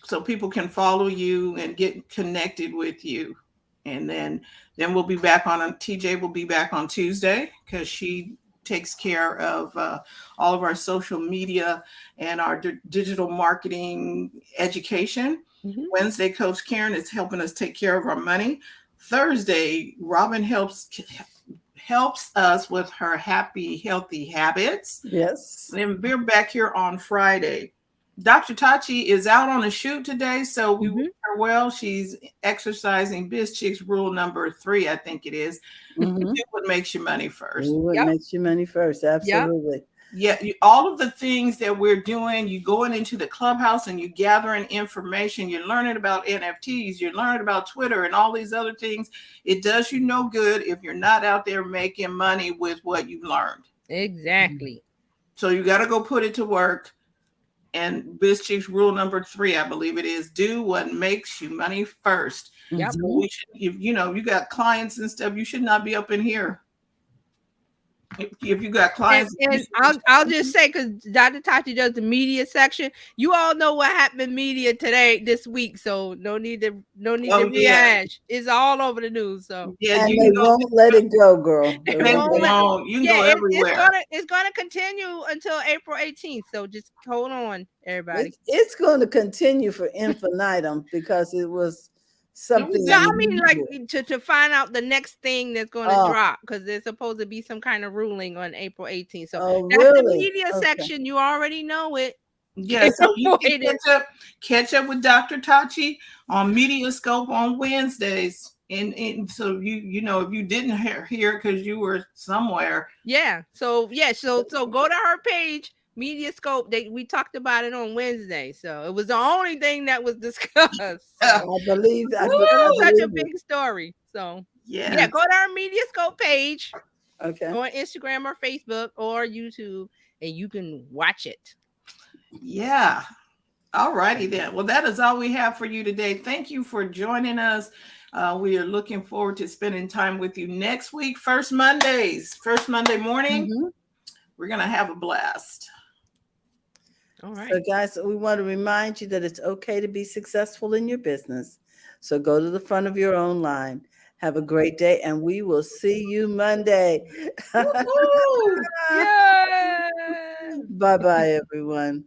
so people can follow you and get connected with you. And then we'll be back TJ will be back on Tuesday, because she takes care of all of our social media and our digital marketing education. Wednesday, Coach Karen is helping us take care of our money. Thursday, Robin helps us with her happy, healthy habits. Yes. And we're back here on Friday. Dr. Tachi is out on a shoot today, so we wish her well. She's exercising Biz Chicks rule number 3, I think it is. Do what makes your money first. Do what makes your money first. Absolutely. Yeah, all of the things that we're doing, you going into the Clubhouse and you gathering information, you're learning about NFTs, you're learning about Twitter and all these other things. It does you no good if you're not out there making money with what you've learned. Exactly. So you got to go put it to work. And Biz Chicks rule number 3, I believe it is, do what makes you money first. Yep. So we should, you got clients and stuff, you should not be up in here. If you got clients, and I'll just say, because Dr. Tachi does the media section, you all know what happened in media this week, so no need to rehash. Yeah. It's all over the news. So yeah, and they won't let it go, girl. They won't. You can go everywhere. It's gonna continue until April 18th. So just hold on, everybody. It's going to continue for infinitum, because it was something. Yeah, I mean, like to find out the next thing that's going to drop, because there's supposed to be some kind of ruling on April 18th. So that's really? the media section. You already know it. Yeah, so you can catch up with Dr. Tachi on Mediascope on Wednesdays. And so if you didn't hear because you were somewhere. Yeah. So go to her page, Mediascope. We talked about it on Wednesday, so it was the only thing that was discussed. I believe. I It was such a believe it. big story. So Yeah. yeah, go to our Mediascope page Okay. on Instagram or Facebook or YouTube, and you can watch it. Yeah. All righty then. Well, that is all we have for you today. Thank you for joining us. We are looking forward to spending time with you next week. First Monday morning. Mhm. We're going to have a blast. All right. So, guys, we want to remind you that it's okay to be successful in your business. So go to the front of your own line. Have a great day, and we will see you Monday. Yeah. Bye-bye, everyone.